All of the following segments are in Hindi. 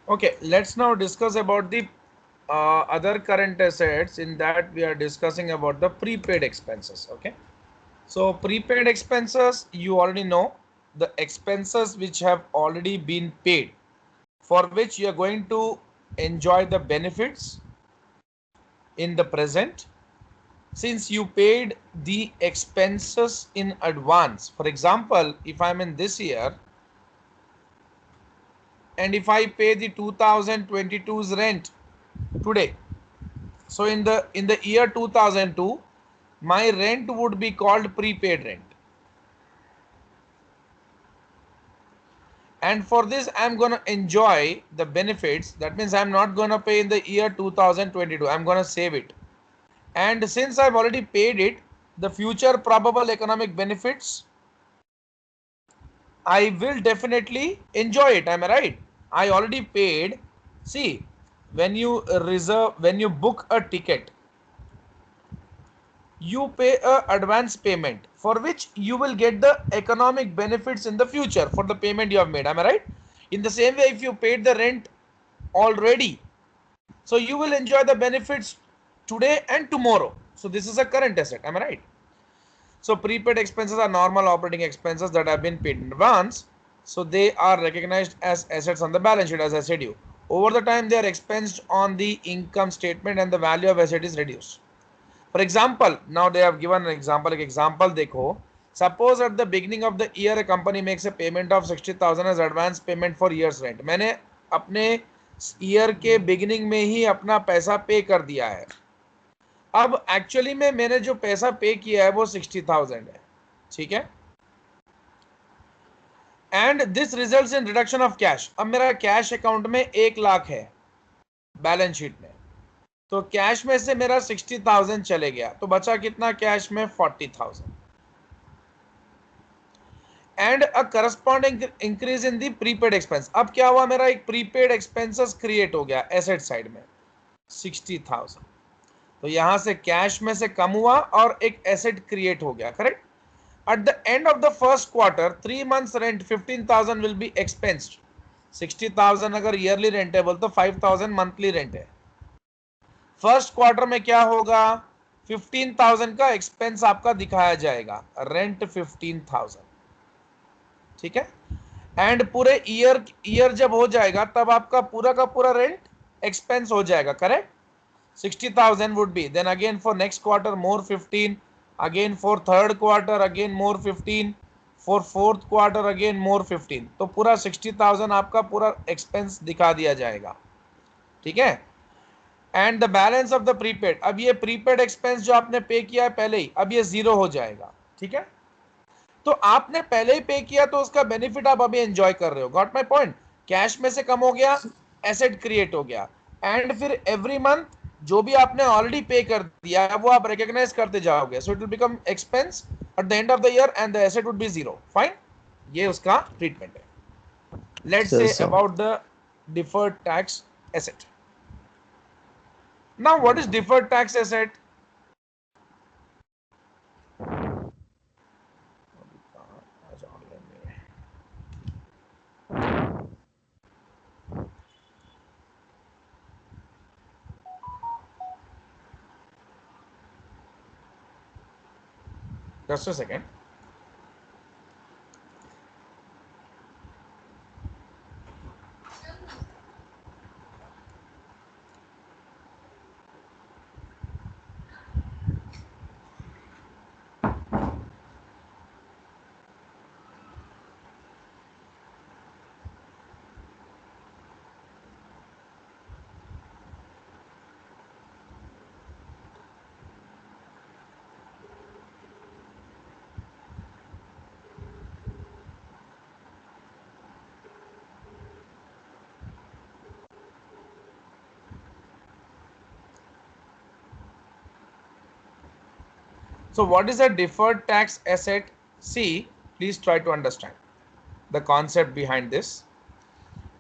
Okay, let's now discuss about the other current assets. In that we are discussing about the prepaid expenses. Okay, so prepaid expenses, you already know the expenses which have already been paid, for which you are going to enjoy the benefits in the present, since you paid the expenses in advance. For example, if I'm in this year and if I pay the 2022's rent today, so in the year 2002, my rent would be called prepaid rent. And for this, I'm gonna enjoy the benefits. That means I'm not gonna pay in the year 2022. I'm gonna save it. And since I've already paid it, the future probable economic benefits, I will definitely enjoy it. Am I right? I already paid. See, when you book a ticket, you pay a advance payment for which you will get the economic benefits in the future for the payment you have made. Am I right? In the same way, if you paid the rent already, so you will enjoy the benefits today and tomorrow. So this is a current asset. Am I right? So prepaid expenses are normal operating expenses that have been paid in advance. So they are recognized as assets on the balance sheet, as I said you. Over the time, they are expensed on the income statement and the value of asset is reduced. For example, now they have given an example. Like example, देखो. Suppose at the beginning of the year, a company makes a payment of 60,000 as advance payment for year's rent. मैंने अपने ईयर के बिगिनिंग में ही अपना पैसा पे कर दिया है. अब एक्चुअली में मैंने जो पैसा पे किया है वो 60,000 है. ठीक है. And this results in reduction of cash. अब मेरा कैश अकाउंट में 1 लाख है बैलेंस शीट में. तो कैश में से मेरा 60,000 चले गया, तो बचा कितना कैश में? 40,000. And a corresponding increase in the prepaid expense. अब क्या हुआ, मेरा एक प्रीपेड एक्सपेंसेस क्रिएट हो गया एसेट साइड में 60,000. तो यहां से कैश में से कम हुआ और एक एसेट क्रिएट हो गया. Correct. At the end of the first quarter 3 months rent 15,000 will be expensed. 60,000 अगर ईयरली रेंट है बोल तो 5,000 मंथली रेंट है. फर्स्ट क्वार्टर में क्या होगा, 15,000 का एक्सपेंस आपका दिखाया जाएगा, रेंट 15,000. ठीक है. एंड पूरे ईयर जब हो जाएगा तब आपका पूरा का पूरा रेंट एक्सपेंस हो जाएगा. Correct. 60,000 would be, then again for next quarter more 15, again for third quarter again more 15, for fourth quarter again more 15. तो पूरा 60,000 आपका पूरा एक्सपेंस दिखा दिया जाएगा. ठीक है. And the balance of the prepaid, अब ये प्रीपेड एक्सपेंस जो आपने पे किया है पहले ही, अब ये जीरो हो जाएगा. ठीक है. तो आपने पहले ही पे किया तो उसका बेनिफिट आप अभी एंजॉय कर रहे हो. Got my point. कैश में से कम हो गया, एसेट क्रिएट हो गया. एंड फिर एवरी मंथ जो भी आपने ऑलरेडी पे कर दिया है वो आप रिकॉग्नाइज करते जाओगे. So it will become expense eight the end of the year and the asset would be zero. Fine. ये उसका ट्रीटमेंट है. लेट्स Sure, से sir. About the deferred tax asset. Now what is deferred tax asset? Just a second. So what is a deferred tax asset? See, please try to understand the concept behind this.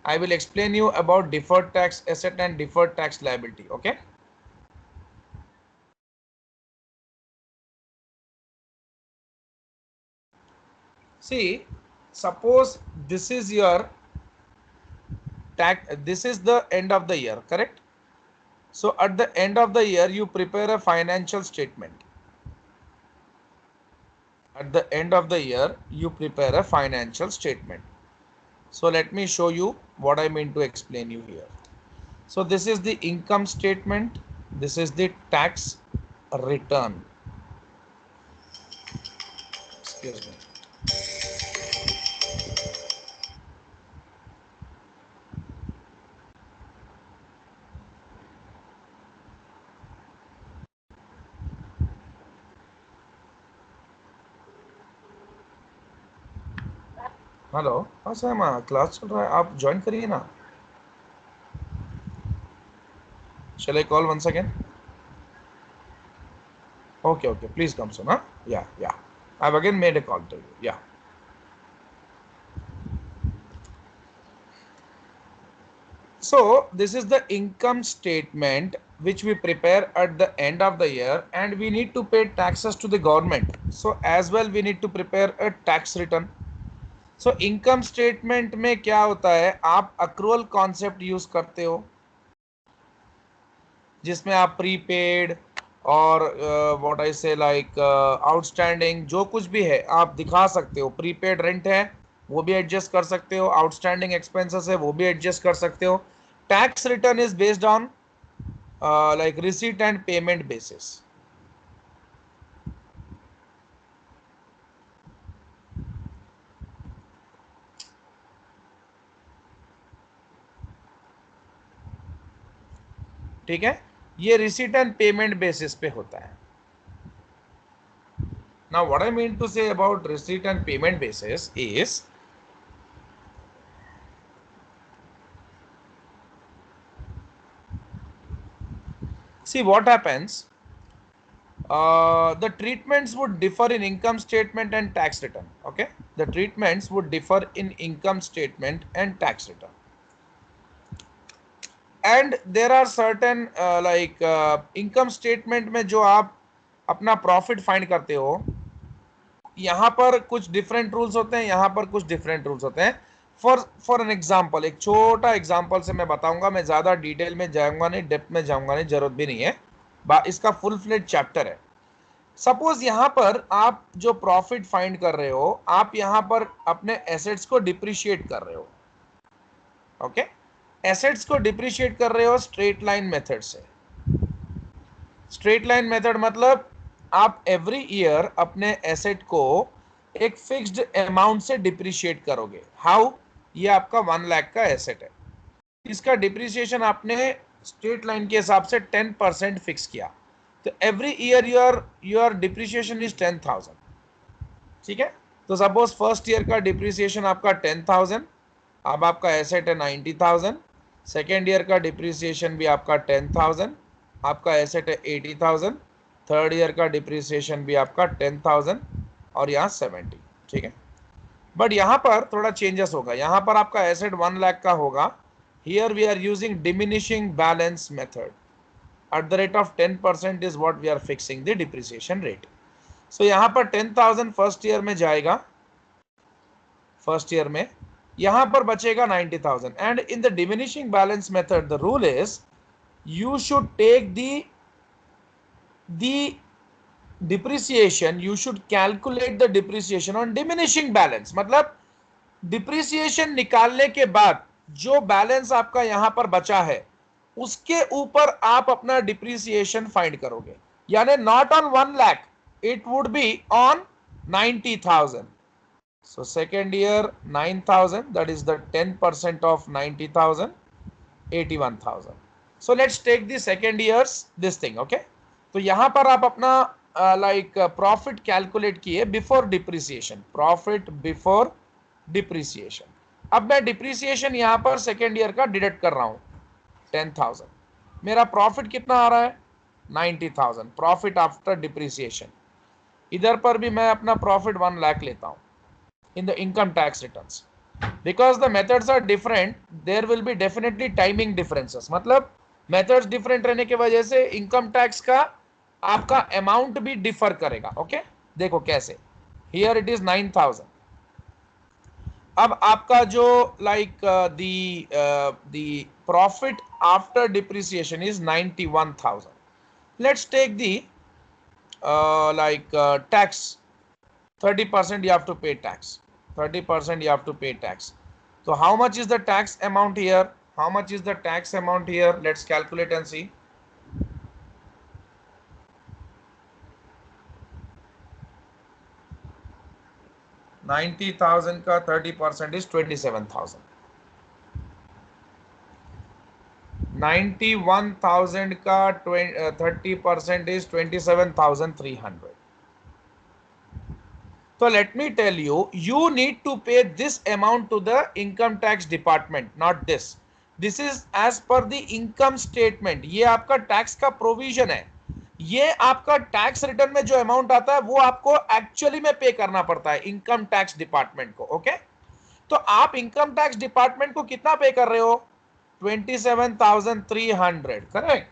I will explain you about deferred tax asset and deferred tax liability. Okay. See, suppose this is your tax, this is the end of the year, correct? So at the end of the year you prepare a financial statement. At the end of the year you prepare a financial statement. So let me show you what I mean to explain you here. So this is the income statement, this is the tax return. Excuse me. Hello, हाँ सर, क्लास चल रहा है, आप ज्वाइन करिए ना. Shall I call once again? Okay, okay, please come soon, huh? Yeah, yeah. I've again made a call to you. Yeah. So this is the income statement which we prepare at the end of the year, and we need to pay taxes to the government. So as well we need to prepare a tax return. So income statement में क्या होता है, आप accrual concept use करते हो, जिसमें आप प्रीपेड और व्हाट आई से लाइक आउटस्टैंडिंग जो कुछ भी है आप दिखा सकते हो. प्रीपेड रेंट है वो भी एडजस्ट कर सकते हो, आउटस्टैंडिंग एक्सपेंसेस है वो भी एडजस्ट कर सकते हो. Tax return is based on like receipt and payment basis. ठीक है, ये रिसीट एंड पेमेंट बेसिस पे होता है. Now what I mean to say about receipt and payment basis is, see what happens, the treatments would differ in income statement and tax return. Okay, the treatments would differ in income statement and tax return, and there are certain income statement में जो आप अपना प्रॉफिट फाइंड करते हो, यहाँ पर कुछ डिफरेंट रूल्स होते हैं, यहाँ पर कुछ डिफरेंट रूल्स होते हैं. फॉर एन एग्जांपल, एक छोटा एग्जांपल से मैं बताऊंगा, मैं ज्यादा डिटेल में जाऊंगा नहीं, डेप्थ में जाऊंगा नहीं, जरूरत भी नहीं है, इसका फुल फ्लेड चैप्टर है. सपोज यहाँ पर आप जो प्रॉफिट फाइंड कर रहे हो, आप यहाँ पर अपने एसेट्स को डिप्रिशिएट कर रहे हो. ओके, एसेट्स को डिप्रिशिएट कर रहे हो स्ट्रेट लाइन मेथड से. स्ट्रेट लाइन मेथड मतलब आप एवरी ईयर अपने एसेट को एक फिक्स्ड अमाउंट से डिप्रिशिएट करोगे. हाउ? ये आपका 1 लाख का एसेट है, इसका डिप्रिसिएशन आपने स्ट्रेट लाइन के हिसाब से 10% फिक्स किया, तो every year your depreciation is 10,000. ठीक है, तो सपोज फर्स्ट ईयर का डिप्रिसिएशन आपका 10,000, अब आपका एसेट है 90,000. सेकेंड ईयर का डिप्रिसिएशन भी आपका 10,000, आपका एसेट है 80,000. थर्ड ईयर का डिप्रिसिएशन भी आपका 10,000 और यहाँ 70. ठीक है, बट यहाँ पर थोड़ा चेंजेस होगा. यहाँ पर आपका एसेट 1 लाख का होगा. Here we are using diminishing balance method. at the rate of 10% is what we are fixing the depreciation rate. So यहाँ पर 10,000 फर्स्ट ईयर में जाएगा, फर्स्ट ईयर में यहाँ पर बचेगा 90,000. And in the diminishing balance method the rule is you should take the depreciation, you should calculate the depreciation on diminishing balance. मतलब डिप्रिसिएशन निकालने के बाद जो बैलेंस आपका यहां पर बचा है उसके ऊपर आप अपना डिप्रिसिएशन फाइंड करोगे. यानी not on 1 lakh, it would be on 90,000. So second year 9,000, that is the 10% of 90,000, 81,000. So let's take the second year's this thing. Okay, तो यहां पर आप अपना प्रॉफिट कैलकुलेट किए before depreciation, profit before depreciation. अब मैं डिप्रिसिएशन यहां पर सेकेंड ईयर का डिडक्ट कर रहा हूं 10,000. मेरा प्रॉफिट कितना आ रहा है 90,000, प्रॉफिट आफ्टर डिप्रिसिएशन. इधर पर भी मैं अपना प्रॉफिट 1 लाख लेता हूं in the income tax returns. Because the methods are different, there will be definitely timing differences. मतलब methods different रहने की वजह से income tax का आपका amount भी differ करेगा. ओके, देखो कैसे. Here it is 9,000. अब आपका जो like the profit after depreciation is 91,000. Let's take the tax. 30% you have to pay tax. 30% you have to pay tax. So how much is the tax amount here? How much is the tax amount here? Let's calculate and see. $90,000 का 30% is 27,000. 91,000 का 30% is 27,300. So let me tell you, you need to pay this amount to the income tax department, not this. This is as per the income statement. ये आपका टैक्स का प्रोविजन है. ये आपका टैक्स रिटर्न में जो अमाउंट आता है वो आपको एक्चुअली में पे करना पड़ता है इनकम टैक्स डिपार्टमेंट को. ओके, तो आप इनकम टैक्स डिपार्टमेंट को कितना पे कर रहे हो? 27,300. करेक्ट.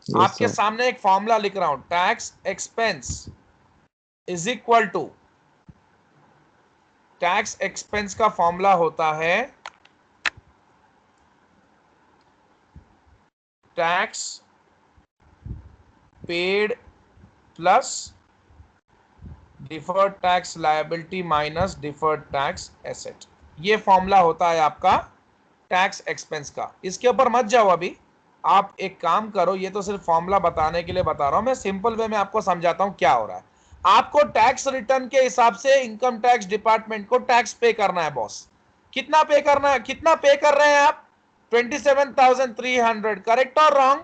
आपके सामने एक फॉर्मूला लिख रहा हूं. Tax expense is equal to, tax expense का फॉर्मूला होता है tax paid plus deferred tax liability minus deferred tax asset. ये फॉर्मूला होता है आपका टैक्स एक्सपेंस का. इसके ऊपर मत जाओ अभी, आप एक काम करो, ये तो सिर्फ फॉर्मूला बताने के लिए बता रहा हूं मैं. सिंपल वे में आपको समझाता हूं क्या हो रहा है. आपको टैक्स रिटर्न के हिसाब से इनकम टैक्स डिपार्टमेंट को टैक्स पे करना है बॉस. कितना पे करना है? कितना पे कर रहे हैं आप? 27,300. करेक्ट और रॉन्ग?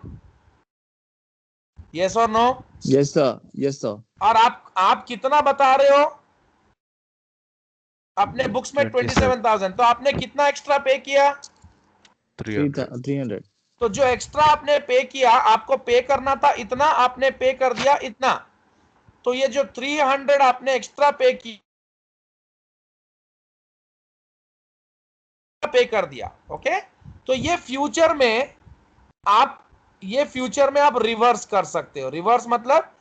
यस और no? Yes sir, yes sir. और आप कितना बता रहे हो अपने बुक्स में? 27,000. तो आपने कितना एक्स्ट्रा पे किया? 300. तो जो एक्स्ट्रा आपने पे किया, आपको पे करना था इतना, आपने पे कर दिया इतना. तो ये जो 300 आपने एक्स्ट्रा पे कर दिया. ओके, तो ये फ्यूचर में आप रिवर्स कर सकते हो. रिवर्स मतलब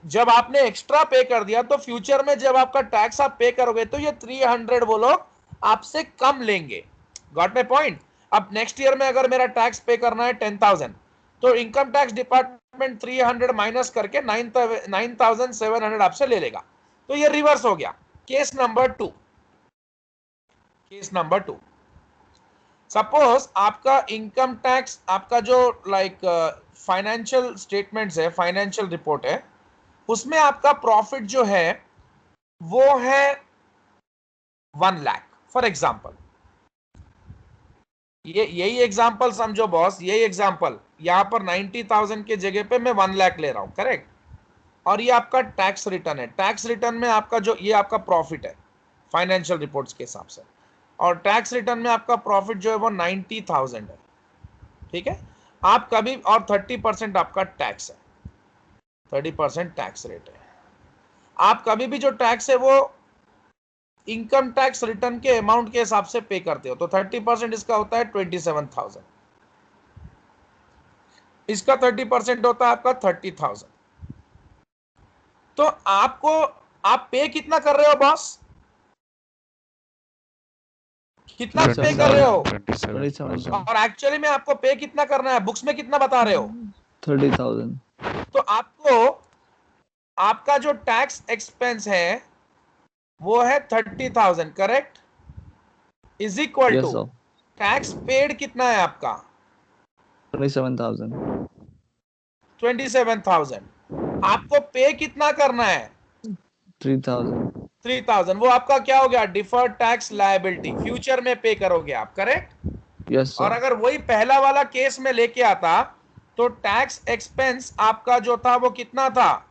जब आपने एक्स्ट्रा पे कर दिया तो फ्यूचर में जब आपका टैक्स आप पे करोगे तो ये 300 वो लोग आपसे कम लेंगे. Got my point? अब नेक्स्ट ईयर में अगर मेरा टैक्स पे करना है 10,000, तो इनकम टैक्स डिपार्टमेंट 300 माइनस करके 9,700 आपसे ले लेगा. तो ये रिवर्स हो गया. Case number 2. Case number 2, suppose आपका इनकम टैक्स, आपका जो फाइनेंशियल स्टेटमेंट्स है, फाइनेंशियल रिपोर्ट है, उसमें आपका प्रॉफिट जो है वो है 1 लाख फॉर एग्जाम्पल. यही एग्जाम्पल समझो बॉस, यही एग्जाम्पल. यहां पर 90,000 के जगह पे मैं 1 लाख ले रहा हूं. करेक्ट. और ये आपका टैक्स रिटर्न है. टैक्स रिटर्न में आपका जो ये आपका प्रॉफिट है फाइनेंशियल रिपोर्ट्स के हिसाब से, और टैक्स रिटर्न में आपका प्रॉफिट जो है वो 90,000 है. ठीक है. आप कभी, और 30% आपका टैक्स है, 30% टैक्स रेट है. आप कभी भी जो टैक्स है वो इनकम टैक्स रिटर्न के अमाउंट के हिसाब से पे करते हो. तो 30% इसका होता है 27,000, इसका 30% होता है आपका 30,000. तो आप पे कितना कर रहे हो बॉस? कितना पे कर रहे हो? 27,000. और एक्चुअली में आपको पे कितना करना है? बुक्स में कितना बता रहे हो? 30,000. तो आपको आपका जो टैक्स एक्सपेंस है वो है 30,000. Correct. Is equal to tax paid कितना है आपका? 27,000. 27,000. आपको पे कितना करना है? 3,000. वो आपका क्या हो गया? Deferred tax liability. फ्यूचर में पे करोगे आप. करेक्ट. Yes sir. और अगर वही पहला वाला केस में लेके आता तो टैक्स एक्सपेंस आपका जो था वो कितना था?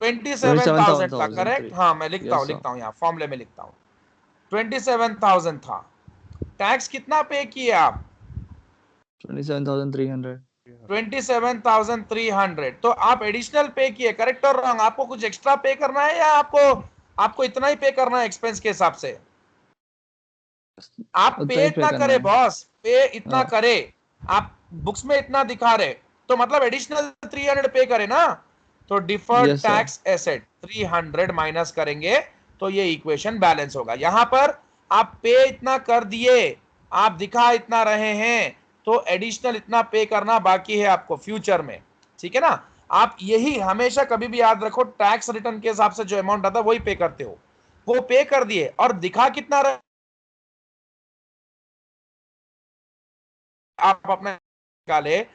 27,000 था. करेक्ट. हाँ, मैं लिखता हूं यहाँ फॉर्मूले में लिखता हूं. 27,000 था. टैक्स कितना पे किए आप? 27,300. 27,300. तो आप एडिशनल पे किए. करेक्ट और रॉन्ग? आपको कुछ एक्स्ट्रा पे करना है या आपको इतना ही पे करना है एक्सपेंस के हिसाब से? आप पे इतना करे बॉस, पे इतना करे. आप बुक्स में इतना दिखा रहे तो मतलब एडिशनल 300 पे करे ना. तो डिफर्ड टैक्स एसेट 300 माइनस करेंगे तो ये इक्वेशन बैलेंस होगा। यहां पर आप पे इतना कर दिए, आप दिखा इतना रहे हैं, तो एडिशनल इतना पे करना बाकी है आपको फ्यूचर में, ठीक है ना। आप यही हमेशा कभी भी याद रखो, टैक्स रिटर्न के हिसाब से जो अमाउंट आता है वही पे करते हो। वो पे कर दिए और दिखा कितना रहे, आप अपना निकाले,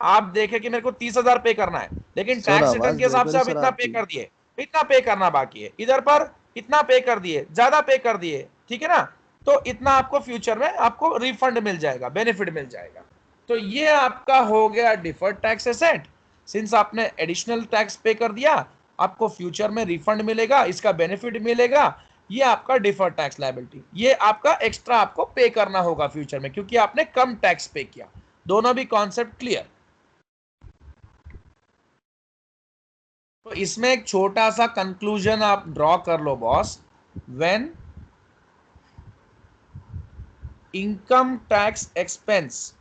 आप देखे कि मेरे को 30,000 पे करना है, लेकिन सर टैक्स रिटर्न आवाज के हिसाब ब्रेक हो से रही आप सर इतना पे आपकी। कर दिए, इतना पे करना बाकी है। इधर पर इतना पे कर दिए, ज्यादा पे कर दिए, ठीक है ना, तो इतना आपको फ्यूचर में आपको रिफंड मिल जाएगा, बेनिफिट मिल जाएगा। तो ये आपका हो गया डिफर्ड टैक्स एसेट। सिंस आपने एडिशनल टैक्स पे कर दिया, आपको फ्यूचर में रिफंड मिलेगा, इसका बेनिफिट मिलेगा। ये आपका डिफर्ड टैक्स लायबिलिटी, ये आपका एक्स्ट्रा आपको पे करना होगा फ्यूचर में, क्योंकि आपने कम टैक्स पे किया। दोनों भी कॉन्सेप्ट क्लियर। तो इसमें एक छोटा सा कंक्लूजन आप ड्रॉ कर लो boss. When income tax expense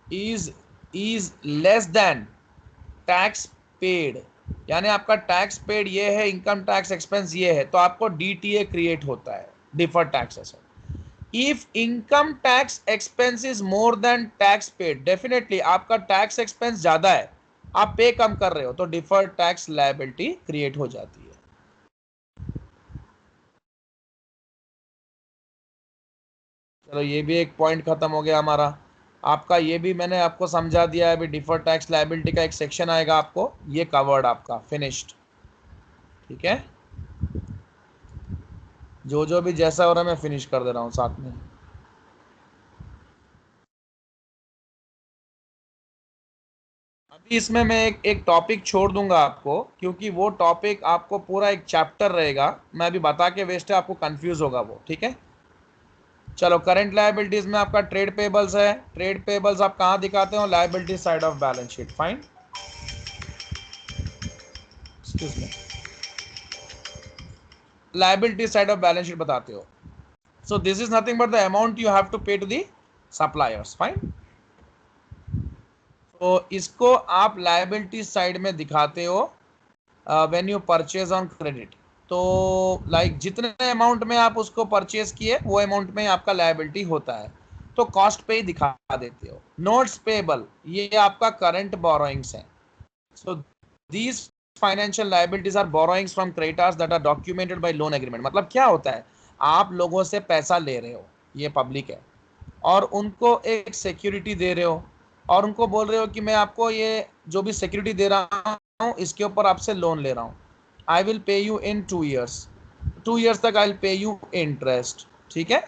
is less than tax paid, यानी आपका टैक्स पेड ये है, इनकम टैक्स एक्सपेंस ये है, तो आपको डीटीए क्रिएट होता है, deferred tax asset. If income tax expense is more than tax paid, definitely आपका टैक्स एक्सपेंस ज्यादा है, आप पे कम कर रहे हो, तो डिफर्ड टैक्स लायबिलिटी क्रिएट हो जाती है। चलो ये भी एक पॉइंट खत्म हो गया हमारा। आपका ये भी मैंने आपको समझा दिया है। अभी डिफर्ड टैक्स लायबिलिटी का एक सेक्शन आएगा, आपको ये कवर्ड, आपका फिनिश्ड, ठीक है। जो भी जैसा हो रहा है मैं फिनिश कर दे रहा हूँ साथ में। अभी इसमें मैं एक टॉपिक छोड़ दूंगा आपको, क्योंकि वो टॉपिक आपको पूरा एक चैप्टर रहेगा, मैं अभी बता के वेस्ट है, आपको कंफ्यूज होगा वो, ठीक है। चलो करंट लायबिलिटीज में आपका ट्रेड पेबल्स है। ट्रेड पेबल्स आप कहाँ दिखाते हो? Liability side of balance sheet. Fine, excuse me, liability side of balance sheet बताते हो। So this is nothing but the amount you have to pay to the suppliers. Fine, तो इसको आप लायबिलिटी साइड में दिखाते हो when you purchase on credit. तो लाइक जितने अमाउंट में आप उसको परचेज किए वो अमाउंट में आपका लायबिलिटी होता है, तो कॉस्ट पे ही दिखा देते हो। नोट्स पेबल ये आपका करंट बोरोइंग्स है। So these financial liabilities are borrowings from creditors that are documented by loan agreement. मतलब क्या होता है, आप लोगों से पैसा ले रहे हो, ये पब्लिक है, और उनको एक सिक्योरिटी दे रहे हो, और उनको बोल रहे हो कि मैं आपको ये जो भी सिक्योरिटी दे रहा हूँ इसके ऊपर आपसे लोन ले रहा हूँ, I will pay you in 2 years, 2 years तक I will pay you interest, ठीक है।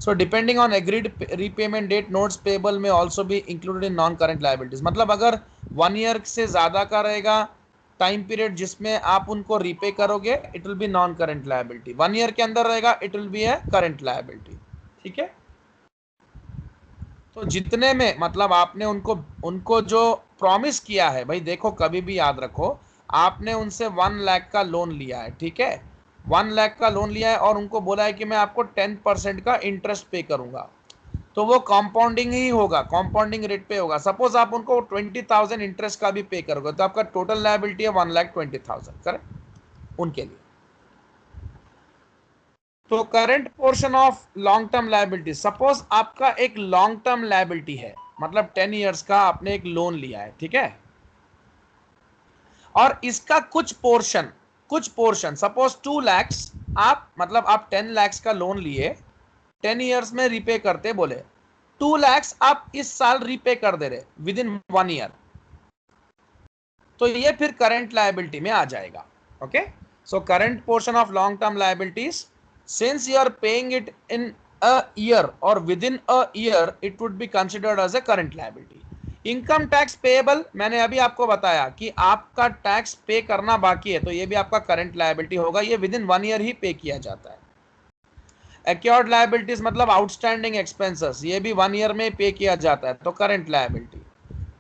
So depending on agreed repayment date, notes payable में ऑल्सो भी included in non current liabilities. मतलब अगर 1 year से ज्यादा का रहेगा टाइम पीरियड जिसमें आप उनको रीपे करोगे, it will be non current liability. 1 year के अंदर रहेगा, it will be A current liability, ठीक है। तो जितने में मतलब आपने उनको उनको जो प्रॉमिस किया है, भाई देखो कभी भी याद रखो, आपने उनसे 1 लाख का लोन लिया है, ठीक है, 1 लाख का लोन लिया है, और उनको बोला है कि मैं आपको 10% का इंटरेस्ट पे करूंगा, तो वो कंपाउंडिंग ही होगा, कंपाउंडिंग रेट पे होगा। सपोज आप उनको 20,000 इंटरेस्ट का भी पे करोगे, तो आपका टोटल लायबिलिटी है 1,20,000, करेक्ट, उनके लिए। तो current portion of long term liability, suppose आपका एक लॉन्ग टर्म लायबिलिटी है, मतलब 10 years का आपने एक लोन लिया है, ठीक है, और इसका कुछ पोर्शन सपोज 2 lakhs, आप मतलब आप 10 lakhs का लोन लिए, 10 years में रीपे करते बोले, 2 lakhs आप इस साल रीपे कर दे रहे विद इन 1 year, तो ये फिर करंट लायबिलिटी में आ जाएगा। Okay, so current portion of long term liabilities, since you are paying it in a year or within a year, it would be considered as a current liability. Income tax payable मैंने अभी आपको बताया कि आपका टैक्स पे करना बाकी है, तो ये भी आपका करंट लायबिलिटी होगा, ये विद इन 1 year ही पे किया जाता है। एक्योर्ड लायबिलिटीज मतलब आउटस्टैंडिंग एक्सपेंसेस, ये भी 1 year में पे किया जाता है, तो करंट लायबिलिटी।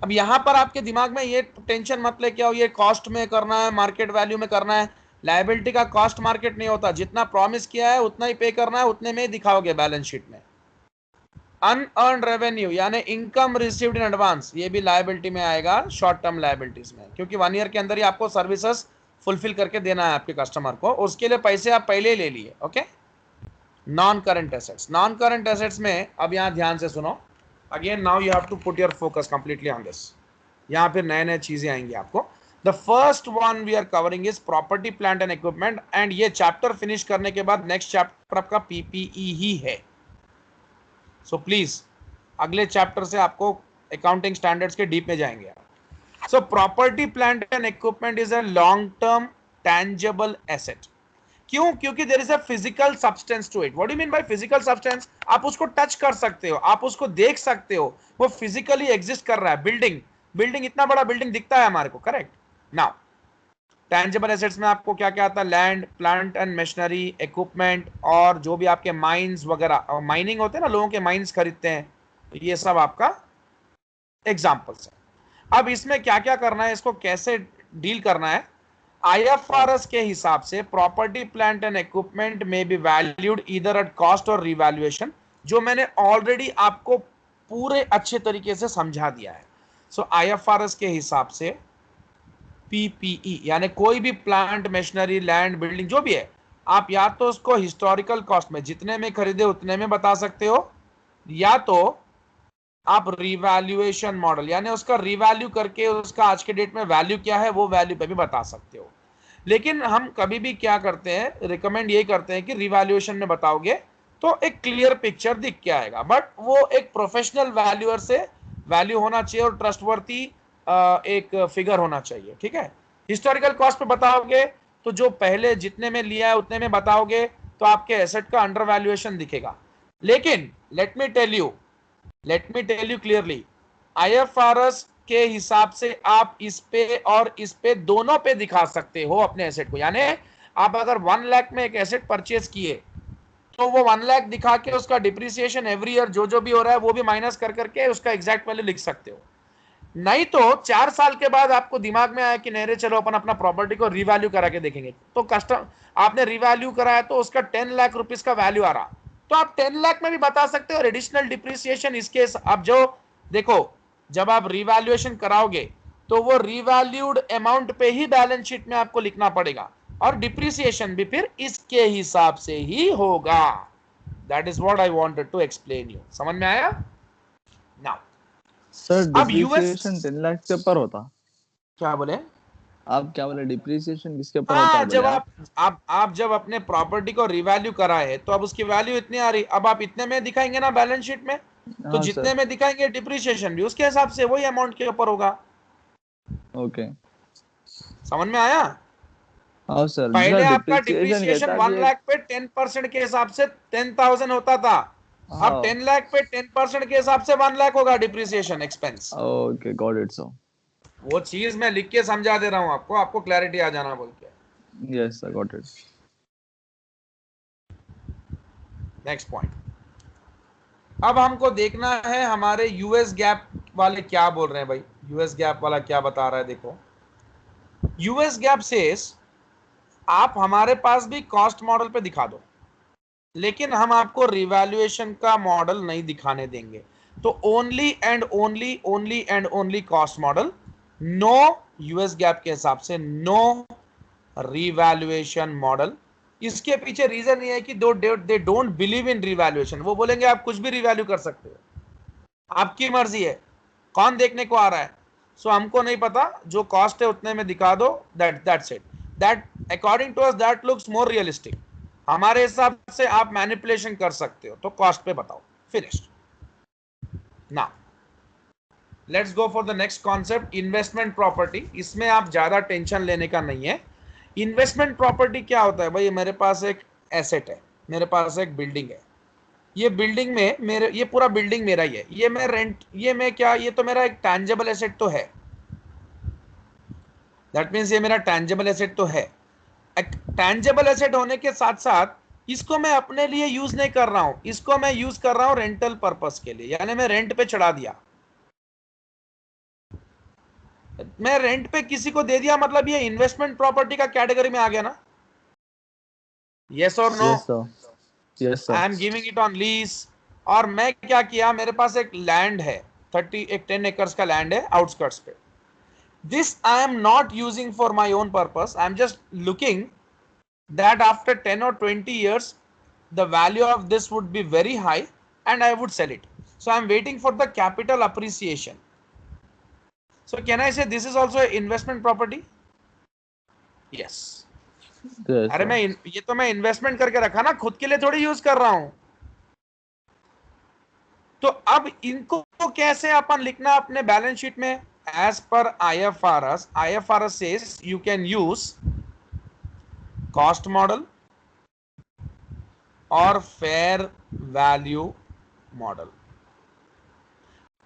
अब यहां पर आपके दिमाग में ये टेंशन मत ले क्या हो, ये कॉस्ट में करना है, मार्केट वैल्यू में करना है। लायबिलिटी का कॉस्ट मार्केट नहीं होता, जितना प्रॉमिस किया है उतना ही पे करना है, उतने में ही दिखाओगे बैलेंस शीट में। अनअर्न्ड रेवेन्यू यानी इनकम रिसीव्ड इन एडवांस, ये भी लायबिलिटी में आएगा शॉर्ट टर्म लायबिलिटीज में, क्योंकि 1 year के अंदर ही आपको सर्विसेज फुलफिल करके देना है आपके कस्टमर को, उसके लिए पैसे आप पहले ही ले लिए। Okay, non current assets. Non current assets में अब यहाँ ध्यान से सुनो, again now you have to put your focus completely on this. यहाँ फिर नए नए चीजें आएंगी आपको। The first one we are covering is property plant and equipment, and ये चैप्टर फिनिश करने के बाद नेक्स्ट चैप्टर आपका पीपीई ही है। सो प्लीज अगले चैप्टर से आपको अकाउंटिंग स्टैंडर्ड्स के डीप में जाएंगे। So property plant and equipment is a long term tangible asset. क्यों? क्योंकि there is a physical substance to it. What do you mean by physical substance? आप उसको टच कर सकते हो, आप उसको देख सकते हो, वो फिजिकली एग्जिस्ट कर रहा है। बिल्डिंग इतना बड़ा बिल्डिंग दिखता है हमारे को, करेक्ट? नाउ टैंजेबल एसेट्स में आपको क्या क्या आता है? Land, plant and machinery, equipment, और जो भी आपके माइंस वगैरह, माइनिंग होते हैं ना, लोगों के माइंस खरीदते हैं, तो ये सब आपका एग्जांपल्स है। अब इसमें क्या क्या करना है, इसको कैसे डील करना है? IFRS के हिसाब से प्रॉपर्टी प्लांट एंड इक्विपमेंट में be valued either at cost और रिवैल्यूएशन, जो मैंने ऑलरेडी आपको पूरे अच्छे तरीके से समझा दिया है। सो IFRS के हिसाब से PPE यानी कोई भी प्लांट, मशीनरी, लैंड, बिल्डिंग जो भी है, आप या तो उसको हिस्टोरिकल कॉस्ट में जितने में खरीदे उतने में बता सकते हो, या तो आप रिवैल्यूएशन मॉडल यानी उसका रिवैल्यू करके उसका आज के डेट में वैल्यू क्या है वो वैल्यू पे भी बता सकते हो। लेकिन हम कभी भी क्या करते हैं, रिकमेंड यही करते हैं कि रिवैल्यूएशन में बताओगे तो एक क्लियर पिक्चर दिख के आएगा, बट वो एक प्रोफेशनल वैल्यूअर से वैल्यू होना चाहिए और ट्रस्टवर्थी एक फिगर होना चाहिए, ठीक है? हिस्टोरिकल कॉस्ट पे बताओगे तो जो पहले जितने में लिया है उतने में बताओगे तो आपके एसेट का अंडर वैल्यूएशन दिखेगा। लेकिन let me tell you clearly, IFRS के हिसाब से आप इस पे और इस पे दोनों पे दिखा सकते हो अपने एसेट को। यानी आप अगर 1 लाख में एक एसेट परचेज किए तो वो 1 लाख दिखा के उसका डिप्रिसिएशन एवरी ईयर जो जो भी हो रहा है वो भी माइनस कर करके उसका एग्जैक्ट वैल्यू लिख सकते हो। नहीं तो 4 साल के बाद आपको दिमाग में आया कि नहीं रे चलो अपन अपना प्रॉपर्टी को रिवैल्यू करा के देखेंगे, तो कस्टम आपने रिवैल्यू कराया तो उसका 10 लाख रुपीस का वैल्यू आ रहा, तो आप 10 लाख में भी बता सकते हो एडिशनल डिप्रिसिएशन इसके। अब जो देखो, जब आप रिवैल्यूएशन कराओगे तो वो रिवैल्यूड अमाउंट पे ही बैलेंस शीट में आपको लिखना पड़ेगा, और डिप्रिसिएशन भी फिर इसके हिसाब से ही होगा। That is what I wanted to explain you. समझ में आया? नाउ सर अब यूएस डिप्रिसिएशन 10 लाख के ऊपर होता? क्या बोले? आप क्या बोले, डिप्रिसिएशन किसके ऊपर होता हाँ, है जब बोले आप? आप जब अपने प्रॉपर्टी को रिवैल्यू कराए है तो अब उसकी वैल्यू इतनी आ रही, अब आप इतने में दिखाएंगे ना बैलेंस शीट में, तो हाँ जितने सर। में दिखाएंगे डिप्रिसिएशन भी उसके हिसाब से वही अमाउंट के ऊपर होगा। ओके। समझ में आया? हाँ सर, पहले सर आपका डिप्रिसिएशन डिप्रिसिएशन कहता भी 1 है। लाख पे 10% के हिसाब से 10,000 होता था, अब हाँ। 10 लाख पे 10% के हिसाब से 1 लाख होगा depreciation expense. Okay, got it sir. वो चीज मैं लिख के समझा दे रहा हूं आपको, आपको क्लैरिटी आ जाना बोल के। Yes sir, got it. Next point, अब हमको देखना है हमारे यूएस गैप वाले क्या बोल रहे हैं भाई। यूएस गैप वाला क्या बता रहा है, देखो। यूएस गैप सेस आप हमारे पास भी कॉस्ट मॉडल पे दिखा दो, लेकिन हम आपको रिवैल्यूएशन का मॉडल नहीं दिखाने देंगे। तो only and only cost model, no US gap के हिसाब से नो रिवैल्यूएशन मॉडल। इसके पीछे रीजन ये है कि they don't believe in revaluation. वो बोलेंगे आप कुछ भी रिवैल्यू कर सकते हो, आपकी मर्जी है, कौन देखने को आ रहा है। सो हमको नहीं पता, जो कॉस्ट है उतने में दिखा दो, that's it. That according to us that looks more realistic. हमारे हिसाब से आप मैनिपुलेशन कर सकते हो, तो कॉस्ट पे बताओ, finished. Now let's go for the next concept, investment property. इसमें आप ज्यादा टेंशन लेने का नहीं है। इन्वेस्टमेंट प्रॉपर्टी क्या होता है भाई? मेरे पास एक एसेट है, मेरे पास एक बिल्डिंग है, ये बिल्डिंग में मेरे, ये पूरा बिल्डिंग मेरा ही है, ये मैं रेंट, ये मैं क्या, ये तो मेरा एक टैंजेबल एसेट तो है। दैट मीन्स ये मेरा टैंजेबल एसेट तो है। टैंजेबल एसेट होने के साथ साथ इसको मैं अपने लिए यूज नहीं कर रहा हूं, इसको मैं यूज कर रहा हूं रेंटल पर्पस के लिए, यानी मैं रेंट पे चढ़ा दिया, मैं रेंट पे किसी को दे दिया, मतलब ये इन्वेस्टमेंट प्रॉपर्टी का कैटेगरी में आ गया ना? यस और no? Yes sir, yes I sir. Am giving it on lease. और मैं क्या किया, मेरे पास एक लैंड है, 10 एकर्स का लैंड है आउटस्कर्ट्स पे, This I am not using for my own purpose. I am just looking that after 10 or 20 years, the value of this would be very high and I would sell it. So I am waiting for the capital appreciation. So can I say this is also an investment property? Yes. Yes, अरे मैं ये तो मैं इन्वेस्टमेंट करके रखा ना, खुद के लिए थोड़ी यूज कर रहा हूं. तो अब इनको कैसे अपन लिखना अपने बैलेंस शीट में? As per IFRS says you can use cost model और फेयर वैल्यू मॉडल.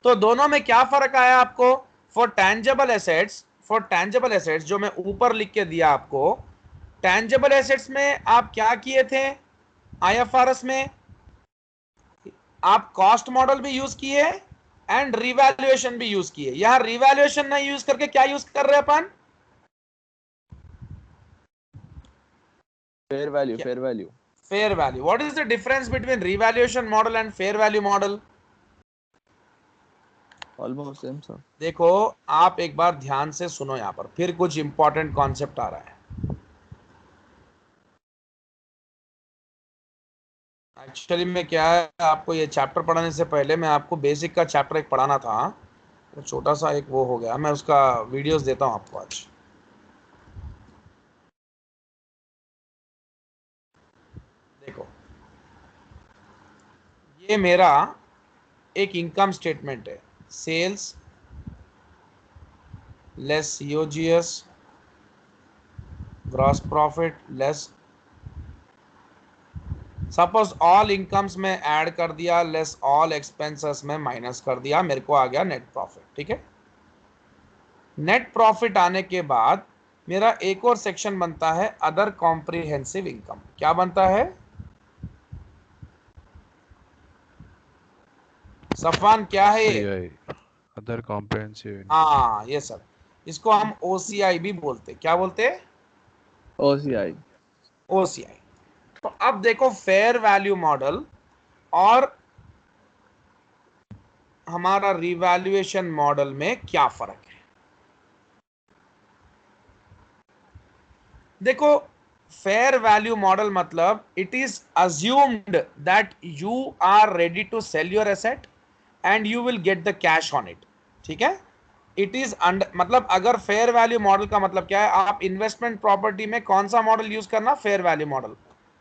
तो दोनों में क्या फर्क आया आपको? फॉर टैंजेबल एसेट्स जो मैं ऊपर लिख के दिया आपको, टैंजेबल एसेट्स में आप क्या किए थे? IFRS में आप कॉस्ट मॉडल भी यूज किए एंड रिवैल्यूएशन भी यूज किए. यहां रिवैल्यूएशन नहीं यूज करके क्या यूज कर रहे हैं अपन? fair value. Fair value. What is the difference between revaluation model and fair value model? Almost same, sir. देखो, आप एक बार ध्यान से सुनो, यहां पर फिर कुछ इंपॉर्टेंट कॉन्सेप्ट आ रहा है. एक्चुअली में क्या है, आपको ये चैप्टर पढ़ाने से पहले मैं आपको बेसिक का चैप्टर एक पढ़ाना था, तो छोटा सा एक वो हो गया. मैं उसका वीडियोस देता हूं आपको आज. देखो, ये मेरा एक इनकम स्टेटमेंट है. Sales less COGS, gross profit less, suppose all incomes में ऐड कर दिया, लेस ऑल एक्सपेंसेस में माइनस कर दिया, मेरे को आ गया नेट प्रॉफिट. ठीक है. नेट प्रॉफिट आने के बाद मेरा एक और सेक्शन बनता है अदर कॉम्प्रिहेंसिव इनकम. क्या बनता है सफवान? क्या है ये? Other comprehensive. हाँ, ये सर, इसको हम OCI भी बोलते. क्या बोलते? OCI. तो अब देखो, फेयर वैल्यू मॉडल और हमारा रिवैल्यूएशन मॉडल में क्या फर्क है? देखो, फेयर वैल्यू मॉडल मतलब it is assumed that you are ready to sell your asset and you will get the cash on it. ठीक है. इट इज मतलब अगर फेयर वैल्यू मॉडल का मतलब क्या है, आप इन्वेस्टमेंट प्रॉपर्टी में कौन सा मॉडल यूज करना? Fair value model.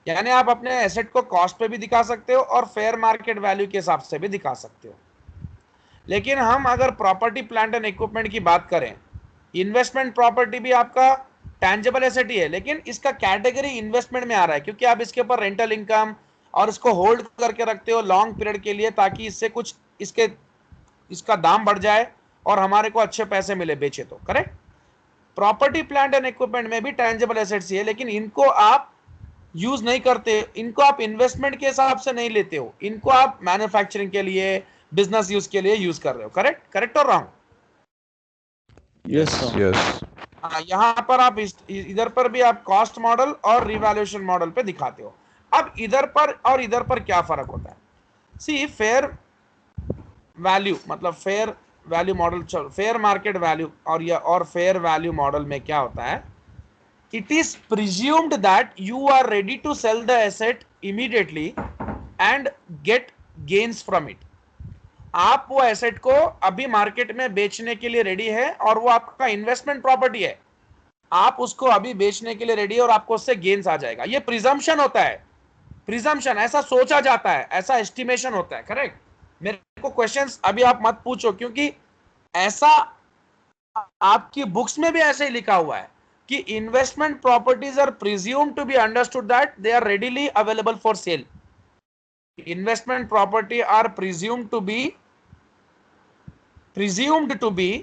यानी आप अपने एसेट को कॉस्ट पे भी दिखा सकते हो और फेयर मार्केट वैल्यू के हिसाब से भी दिखा सकते हो. लेकिन हम अगर प्रॉपर्टी प्लांट एंड इक्विपमेंट की बात करें, इन्वेस्टमेंट प्रॉपर्टी भी आपका टैंजेबल एसेट ही है, लेकिन इसका कैटेगरी इन्वेस्टमेंट में आ रहा है, क्योंकि आप इसके ऊपर रेंटल इनकम और इसको होल्ड करके रखते हो लॉन्ग पीरियड के लिए, ताकि इससे कुछ इसका दाम बढ़ जाए और हमारे को अच्छे पैसे मिले बेचे तो. Correct. Property plant and equipment में भी टैंजेबल एसेट्स ही है, लेकिन इनको आप यूज नहीं करते, इनको आप इन्वेस्टमेंट के हिसाब से नहीं लेते हो, इनको आप मैन्युफैक्चरिंग के लिए, बिजनेस यूज के लिए यूज कर रहे हो. करेक्ट और रॉन्ग? Yes, sir. यहां पर आप इधर पर भी आप कॉस्ट मॉडल और रिवैल्यूएशन मॉडल पे दिखाते हो. अब इधर पर और इधर पर क्या फर्क होता है? सी, फेयर वैल्यू मतलब fair value model, fair market value और फेयर वैल्यू मॉडल में क्या होता है? It is presumed that you are ready to sell the asset immediately and get gains from it. आप वो एसेट को अभी मार्केट में बेचने के लिए रेडी है और वो आपका इन्वेस्टमेंट प्रॉपर्टी है. आप उसको अभी बेचने के लिए रेडी है और आपको उससे गेन्स आ जाएगा. ये प्रिजम्पशन होता है. प्रिजम्पशन, ऐसा सोचा जाता है, ऐसा एस्टिमेशन होता है. करेक्ट. मेरे को क्वेश्चंस अभी आप मत पूछो, क्योंकि ऐसा आपकी बुक्स में भी ऐसे ही लिखा हुआ है कि investment properties are presumed to be understood that they are readily available for sale. Investment property are presumed to be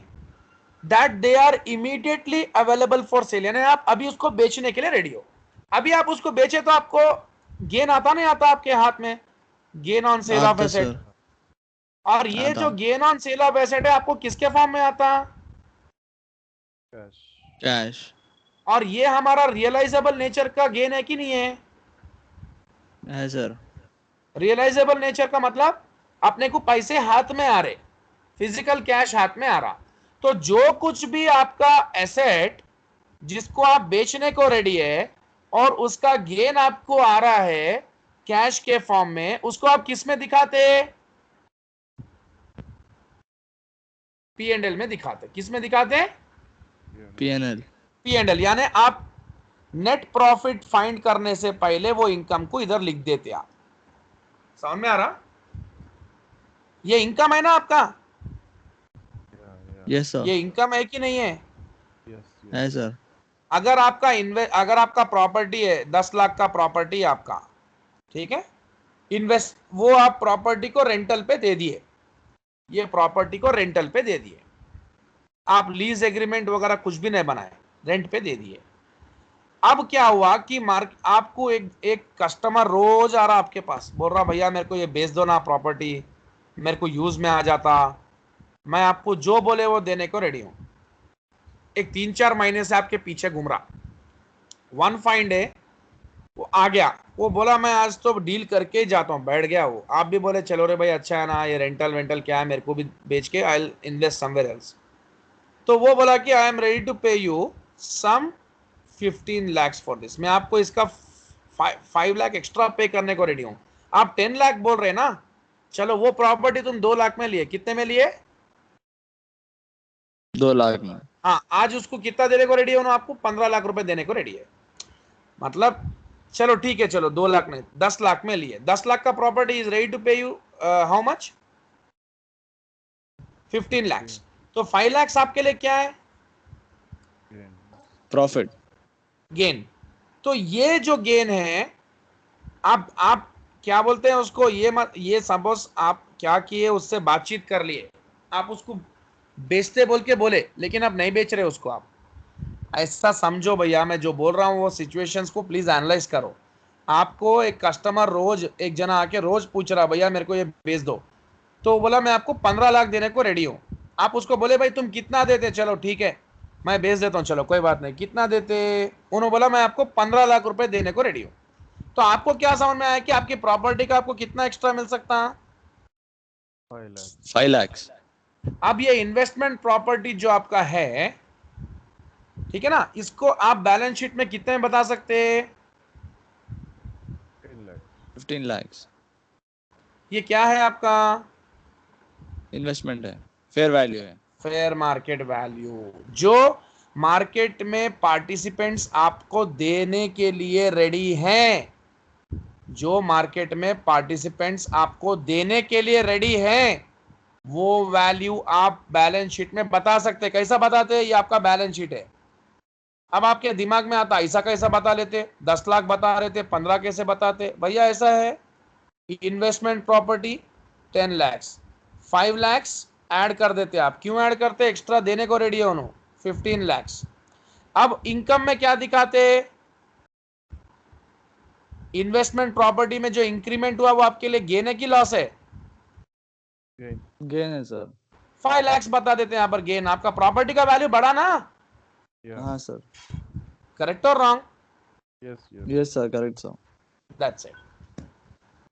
that they are immediately available for sale. यानी आप अभी उसको बेचने के लिए रेडी हो. अभी आप उसको बेचे तो आपको गेन आता नहीं आता आपके हाथ में? Gain on sale of asset. और ये जो gain on sale of asset है आपको किसके फॉर्म में आता? Cash. और ये हमारा रियलाइजेबल नेचर का गेन है कि नहीं है? है सर. रियलाइजेबल नेचर का मतलब अपने को पैसे हाथ में आ रहे, फिजिकल कैश हाथ में आ रहा. तो जो कुछ भी आपका एसेट जिसको आप बेचने को रेडी है और उसका गेन आपको आ रहा है कैश के फॉर्म में, उसको आप किस में दिखाते? P&L में दिखाते। किस में दिखाते? P&L. P&L, यानी आप नेट प्रॉफिट फाइंड करने से पहले वो इनकम को इधर लिख देते आप। समझ में आ रहा? ये इनकम है ना आपका? Yes sir. ये इनकम है कि नहीं है? है सर. अगर आपका प्रॉपर्टी है 10 लाख का प्रॉपर्टी है आपका, ठीक है, इन्वेस्ट, वो आप प्रॉपर्टी को रेंटल पे दे दिए, ये प्रॉपर्टी को रेंटल पे दे दिए, आप लीज एग्रीमेंट वगैरह कुछ भी नहीं बनाए, रेंट पे दे दिए। अब क्या हुआ कि आपको एक कस्टमर रोज आ रहा आपके पास, बोल रहा भैया मेरे को ये बेच दो ना प्रॉपर्टी, मेरे को यूज में आ जाता, मैं आपको जो बोले वो देने को रेडी हूं। एक 3-4 महीने से आपके पीछे घूम रहा, वन फाइन डे वो आ गया, वो बोला मैं आज तो डील करके ही जाता हूँ, बैठ गया वो। आप भी बोले चलो रे भाई अच्छा है ना, ये रेंटल वेंटल क्या है, मेरे को भी बेच के I will invest somewhere else. तो वो बोला कि I am ready to pay you some 15 lakhs for this, मैं आपको इसका 5 लाख एक्स्ट्रा पे करने को रेडी हूं। आप 10 लाख बोल रहे ना, चलो वो प्रॉपर्टी तुम 2 लाख में लिए, कितने में लिए? 2 लाख में। हाँ, आज उसको कितना देने को रेडी हो? आपको 15 लाख रुपए देने को रेडी है। मतलब चलो ठीक है, चलो 2 लाख नहीं 10 लाख में लिए, 10 लाख का property is ready to pay you how much? 15 lakhs। तो 5 lakhs आपके लिए क्या है? Profit, gain. तो ये जो गेन है, आप क्या बोलते हैं उसको, ये सपोज आप क्या किए, उससे बातचीत कर लिए, आप उसको बेचते बोल के बोले, लेकिन आप नहीं बेच रहे उसको। आप ऐसा समझो भैया, मैं जो बोल रहा हूँ वो सिचुएशंस को प्लीज एनालाइज करो। आपको एक कस्टमर रोज, एक जना आके रोज पूछ रहा भैया मेरे को ये बेच दो, तो बोला मैं आपको 15 लाख देने को रेडी हूँ। आप उसको बोले भाई तुम कितना देते? चलो ठीक है मैं बेच देता हूँ, चलो कोई बात नहीं, कितना देते? उन्होंने बोला मैं आपको 15 लाख रुपए देने को रेडी हूँ। तो आपको क्या समझ में आया कि आपकी प्रॉपर्टी का आपको कितना एक्स्ट्रा मिल सकता है? 5 लाख। अब ये इन्वेस्टमेंट प्रॉपर्टी जो आपका है, ठीक है ना, इसको आप बैलेंस शीट में कितने में बता सकते हैं? 15 लाख। ये क्या है आपका? इन्वेस्टमेंट है, फेयर वैल्यू है। फेयर मार्केट वैल्यू, जो मार्केट में पार्टिसिपेंट्स आपको देने के लिए रेडी हैं, जो मार्केट में पार्टिसिपेंट्स आपको देने के लिए रेडी हैं, वो वैल्यू आप बैलेंस शीट में बता सकते। कैसा बताते हैं? ये आपका बैलेंस शीट है। अब आपके दिमाग में आता ऐसा कैसा बता लेते, 10 लाख बता रहे थे 15 कैसे बताते? भैया ऐसा है, investment property 10 lakhs, 5 lakhs add कर देते। आप क्यों ऐड करते? एक्स्ट्रा देने को रेडी हो 15 lakhs। अब इनकम में क्या दिखाते? इन्वेस्टमेंट प्रॉपर्टी में जो इंक्रीमेंट हुआ वो आपके लिए गेन है कि लॉस है? गेन है सर। 5 lakhs बता देते हैं यहाँ पर गेन। आपका प्रॉपर्टी का वैल्यू बढ़ा ना? हाँ सर। करेक्ट और wrong? Yes sir, correct sir. That's it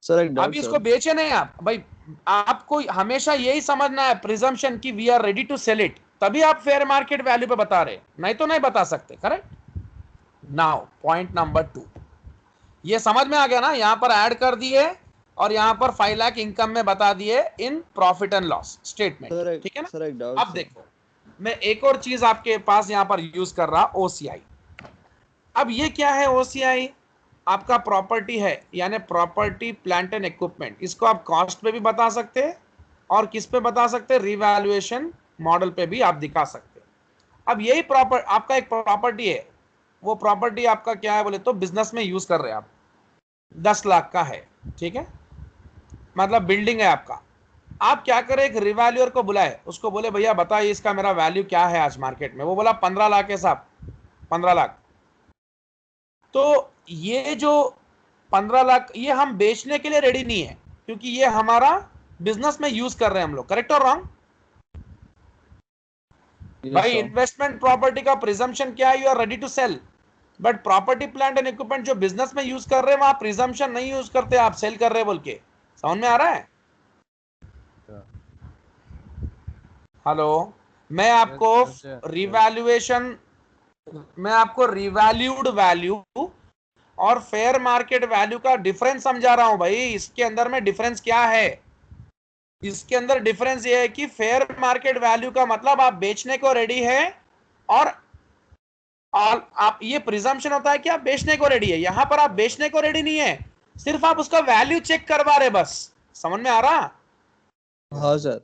sir एक डाउट अभी इसको बेचे नहीं आप भाई, आपको हमेशा यही समझना है प्रिजम्पशन की we are ready to sell it, तभी आप फेयर मार्केट वैल्यू पे बता रहे, नहीं तो नहीं बता सकते। करेक्ट। नाउ पॉइंट नंबर 2, ये समझ में आ गया ना? यहां पर ऐड कर दिए और यहां पर 5 लाख इनकम में बता दिए in profit and loss statement, ठीक है ना? सर एक डाउट। अब देखो मैं एक और चीज आपके पास यहां पर यूज कर रहा, ओसीआई। अब ये क्या है? ओसीआई आपका प्रॉपर्टी है, यानी प्रॉपर्टी प्लांट एंड इक्विपमेंट। इसको आप कॉस्ट पे भी बता सकते हैं और किस पे बता सकते हैं? रिवैल्यूएशन मॉडल पे भी आप दिखा सकते हैं। अब यही आपका एक प्रॉपर्टी है, वो प्रॉपर्टी आपका क्या है बोले तो बिजनेस में यूज कर रहे हैं आप, 10 लाख का है, ठीक है, मतलब बिल्डिंग है आपका। आप क्या करें? एक रिवैल्यूअर को बुलाए, उसको बोले भैया बताइए इसका मेरा वैल्यू क्या है आज मार्केट में। वो बोला 15 लाख है साहब, 15 लाख। तो ये जो 15 लाख ये हम बेचने के लिए रेडी नहीं है, क्योंकि ये हमारा बिजनेस में यूज कर रहे हैं हम लोग। करेक्ट और रॉन्ग? भाई इन्वेस्टमेंट प्रॉपर्टी का प्रिजम्पशन क्या है? You are ready to sell. But property plant and equipment जो बिजनेस में यूज कर रहे हैं वहां प्रिजम्पशन नहीं यूज करते, आप सेल कर रहे हैं बोल के। समझ में आ रहा है? हेलो, मैं आपको रिवैल्यूएशन, मैं आपको रिवैल्यूड वैल्यू और फेयर मार्केट वैल्यू का डिफरेंस समझा रहा हूं भाई। इसके अंदर में डिफरेंस क्या है? इसके अंदर डिफरेंस ये है कि फेयर मार्केट वैल्यू का मतलब आप बेचने को रेडी है, और आप ये प्रिजम्पशन होता है कि आप बेचने को रेडी है। यहां पर आप बेचने को रेडी नहीं है, सिर्फ आप उसका वैल्यू चेक करवा रहे, बस। समझ में आ रहा? हाँ सर।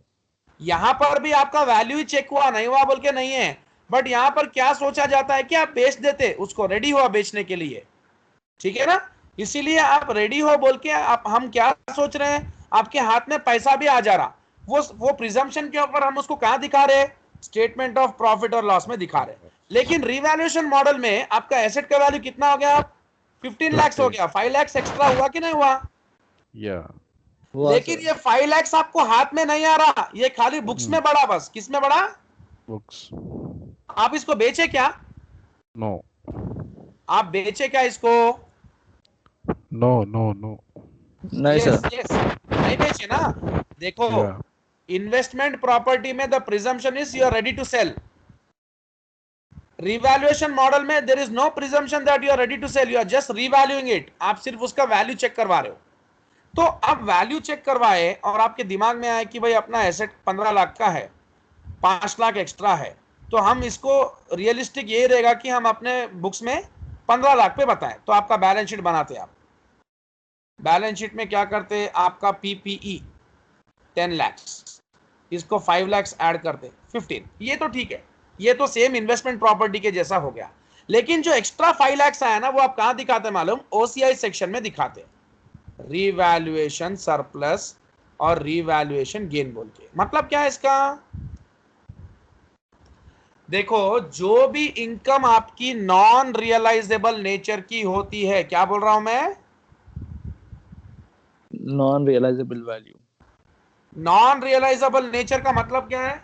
यहां पर भी आपका वैल्यू ही चेक हुआ, नहीं हुआ बोल के नहीं है, बट यहां पर क्या सोचा जाता है कि आप बेच देते उसको, रेडी हुआ बेचने के लिए, ठीक है ना? इसीलिए आप रेडी हो बोल के आप, हम क्या सोच रहे हैं, आपके हाथ में पैसा भी आ जा रहा, वो प्रिजम्पशन के ऊपर हम उसको कहां दिखा रहे? स्टेटमेंट ऑफ प्रॉफिट और लॉस में दिखा रहे। लेकिन रिवैल्यूएशन मॉडल में आपका एसेट का वैल्यू कितना हो गया? 15 लाख हो गया, 5 लाख एक्स्ट्रा हुआ कि नहीं हुआ? लेकिन ये 5 लाख आपको हाथ में नहीं आ रहा, ये खाली बुक्स में बढ़ा, बस। किस में बढ़ा? बुक्स। आप इसको बेचे क्या? नो। आप बेचे क्या इसको? No no no. नहीं सर। यस, नहीं बेचे ना। देखो, इन्वेस्टमेंट प्रॉपर्टी में the presumption is you are ready to sell. Revaluation model में there is no presumption that you are ready to sell, you are just revaluing it. आप सिर्फ उसका वैल्यू चेक करवा रहे हो। तो आप वैल्यू चेक करवाए और आपके दिमाग में आए कि भाई अपना एसेट 15 लाख का है, 5 लाख एक्स्ट्रा है, तो हम इसको रियलिस्टिक यही रहेगा कि हम अपने बुक्स में 15 लाख पे बताएं। तो आपका बैलेंस शीट बनाते, आप बैलेंस शीट में क्या करते? आपका पीपीई 10 लाख, इसको 5 लाख ऐड करते, 15। ये तो ठीक है, ये तो सेम इन्वेस्टमेंट प्रॉपर्टी के जैसा हो गया। लेकिन जो एक्स्ट्रा 5 लाख आया ना, वो आप कहां दिखाते मालूम? ओसीआई सेक्शन में दिखाते, रिवैल्यूएशन सरप्लस और रिवैल्यूएशन गेन बोल के। मतलब क्या है इसका? देखो, जो भी इनकम आपकी नॉन रियलाइजेबल नेचर की होती है, क्या बोल रहा हूं मैं? Non realisable value. Non realisable nature का मतलब क्या है?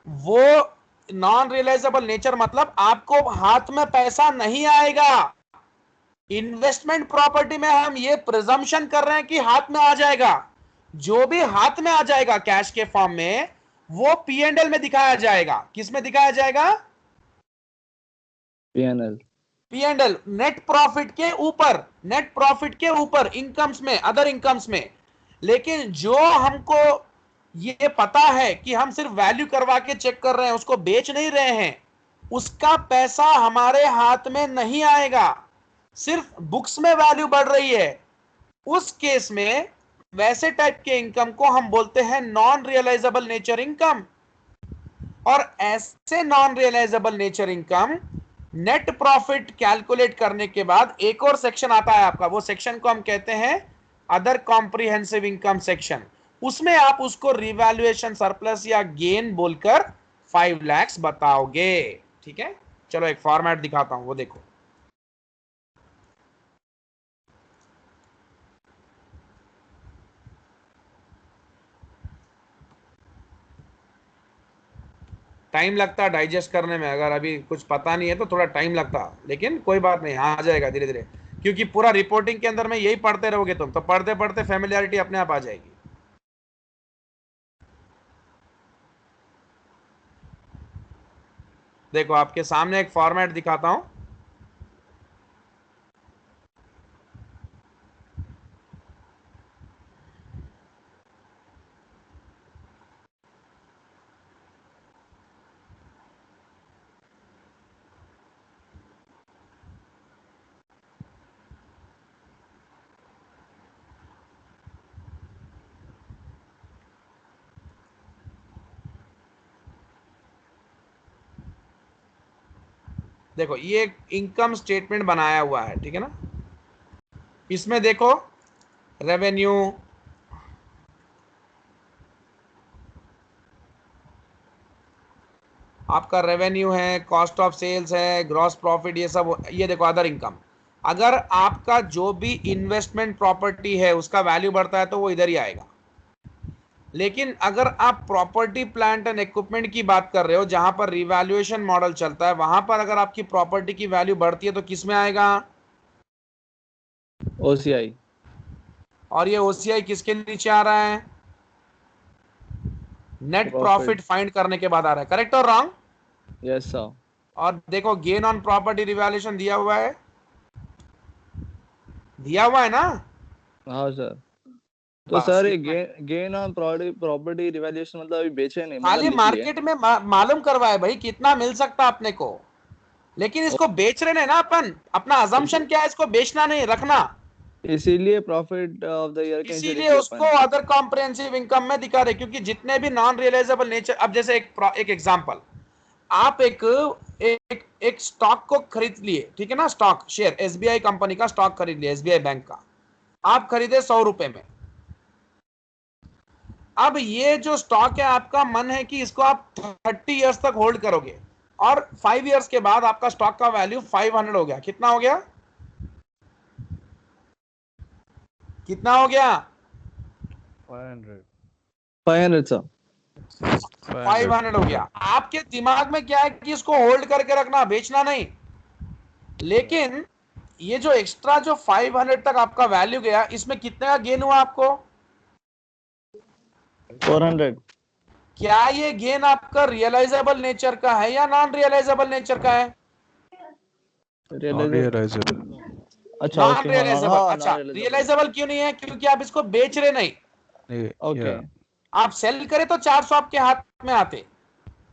वो नॉन रियलाइजेबल नेचर मतलब आपको हाथ में पैसा नहीं आएगा। इन्वेस्टमेंट प्रॉपर्टी में हम ये प्रिजम्पशन कर रहे हैं कि हाथ में आ जाएगा। जो भी हाथ में आ जाएगा कैश के फॉर्म में, वो पीएनएल में दिखाया जाएगा। किस में दिखाया जाएगा? पीएनएल। पीएनएल, नेट प्रॉफिट के ऊपर, नेट प्रॉफिट के ऊपर, इनकम्स में, अदर इनकम्स में। लेकिन जो हमको ये पता है कि हम सिर्फ वैल्यू करवा के चेक कर रहे हैं, उसको बेच नहीं रहे हैं, उसका पैसा हमारे हाथ में नहीं आएगा, सिर्फ बुक्स में वैल्यू बढ़ रही है। उस केस में वैसे टाइप के इनकम को हम बोलते हैं नॉन रियलाइजेबल नेचर इनकम। और ऐसे non realisable nature income net profit calculate करने के बाद एक और सेक्शन आता है आपका, वो सेक्शन को हम कहते हैं अदर कॉम्प्रिहेंसिव इनकम सेक्शन। उसमें आप उसको रिवैल्यूएशन सरप्लस या गेन बोलकर 5 लाख बताओगे। ठीक है, चलो एक फॉर्मेट दिखाता हूं, वो देखो। टाइम लगता है डाइजेस्ट करने में, अगर अभी कुछ पता नहीं है तो थोड़ा टाइम लगता, लेकिन कोई बात नहीं, आ जाएगा धीरे धीरे। क्योंकि पूरा रिपोर्टिंग के अंदर में यही पढ़ते रहोगे तुम, तो पढ़ते पढ़ते फैमिलियरिटी अपने आप आ जाएगी। देखो, आपके सामने एक फॉर्मेट दिखाता हूं। देखो, ये इनकम स्टेटमेंट बनाया हुआ है, ठीक है ना? इसमें देखो, रेवेन्यू, आपका रेवेन्यू है, कॉस्ट ऑफ सेल्स है, ग्रॉस प्रॉफिट, ये सब। ये देखो अदर इनकम। अगर आपका जो भी इन्वेस्टमेंट प्रॉपर्टी है उसका वैल्यू बढ़ता है तो वो इधर ही आएगा। लेकिन अगर आप प्रॉपर्टी प्लांट एंड इक्विपमेंट की बात कर रहे हो, जहां पर रिवैल्यूएशन मॉडल चलता है, वहां पर अगर आपकी प्रॉपर्टी की वैल्यू बढ़ती है तो किस में आएगा? ओसीआई। और ये ओसीआई किसके नीचे आ रहा है? नेट प्रॉफिट फाइंड करने के बाद आ रहा है, करेक्ट और रॉन्ग? Yes sir. और देखो गेन ऑन प्रॉपर्टी रिवैल्यूएशन दिया हुआ है, दिया हुआ है ना? हाँ सर। तो बस सर ये इतना ही। गेन ऑन प्रॉपर्टी रिवैल्यूएशन मतलब अभी बेचे नहीं, मतलब खाली लिख लिए। मार्केट में मालूम करवाए भाई कितना मिल सकता अपने को, लेकिन इसको बेच रहे हैं ना अपन। अपना अजम्पशन क्या है, इसको बेचना नहीं, रखना। इसीलिए प्रॉफिट ऑफ द ईयर कहीं से लिख इसीलिए लिया उसको अपन। अदर कॉम्प्रिहेंसिव इनकम में दिखा रहे, क्योंकि जितने भी नॉन रियलाइजेबल नेचर, अब जैसे एक एग्जांपल, आप एक स्टॉक को खरीद लिए, ठीक है ना, स्टॉक शेयर एसबीआई कंपनी का स्टॉक खरीद लिया, एसबीआई बैंक का, आप खरीदे 100 रुपए में। अब ये जो स्टॉक है, आपका मन है कि इसको आप 30 इयर्स तक होल्ड करोगे, और 5 इयर्स के बाद आपका स्टॉक का वैल्यू 500 हो गया। कितना हो गया? कितना हो गया? 500. 500 सर। 500 हो गया। आपके दिमाग में क्या है कि इसको होल्ड करके रखना, बेचना नहीं। लेकिन ये जो एक्स्ट्रा जो 500 तक आपका वैल्यू गया, इसमें कितने का गेन हुआ आपको? 400। क्या ये गेन आपका रियलाइजेबल नेचर का है या नॉन रियलाइजेबल नेचर का है? Not realizable. अच्छा नॉन ओके, हाँ रियलाइजेबल। हाँ, अच्छा, नॉन रियलाइजेबल। रियलाइजेबल क्यों नहीं है? क्योंकि आप इसको बेच रहे नहीं। ओके। Yeah. आप सेल करे तो 400 आपके हाथ में आते,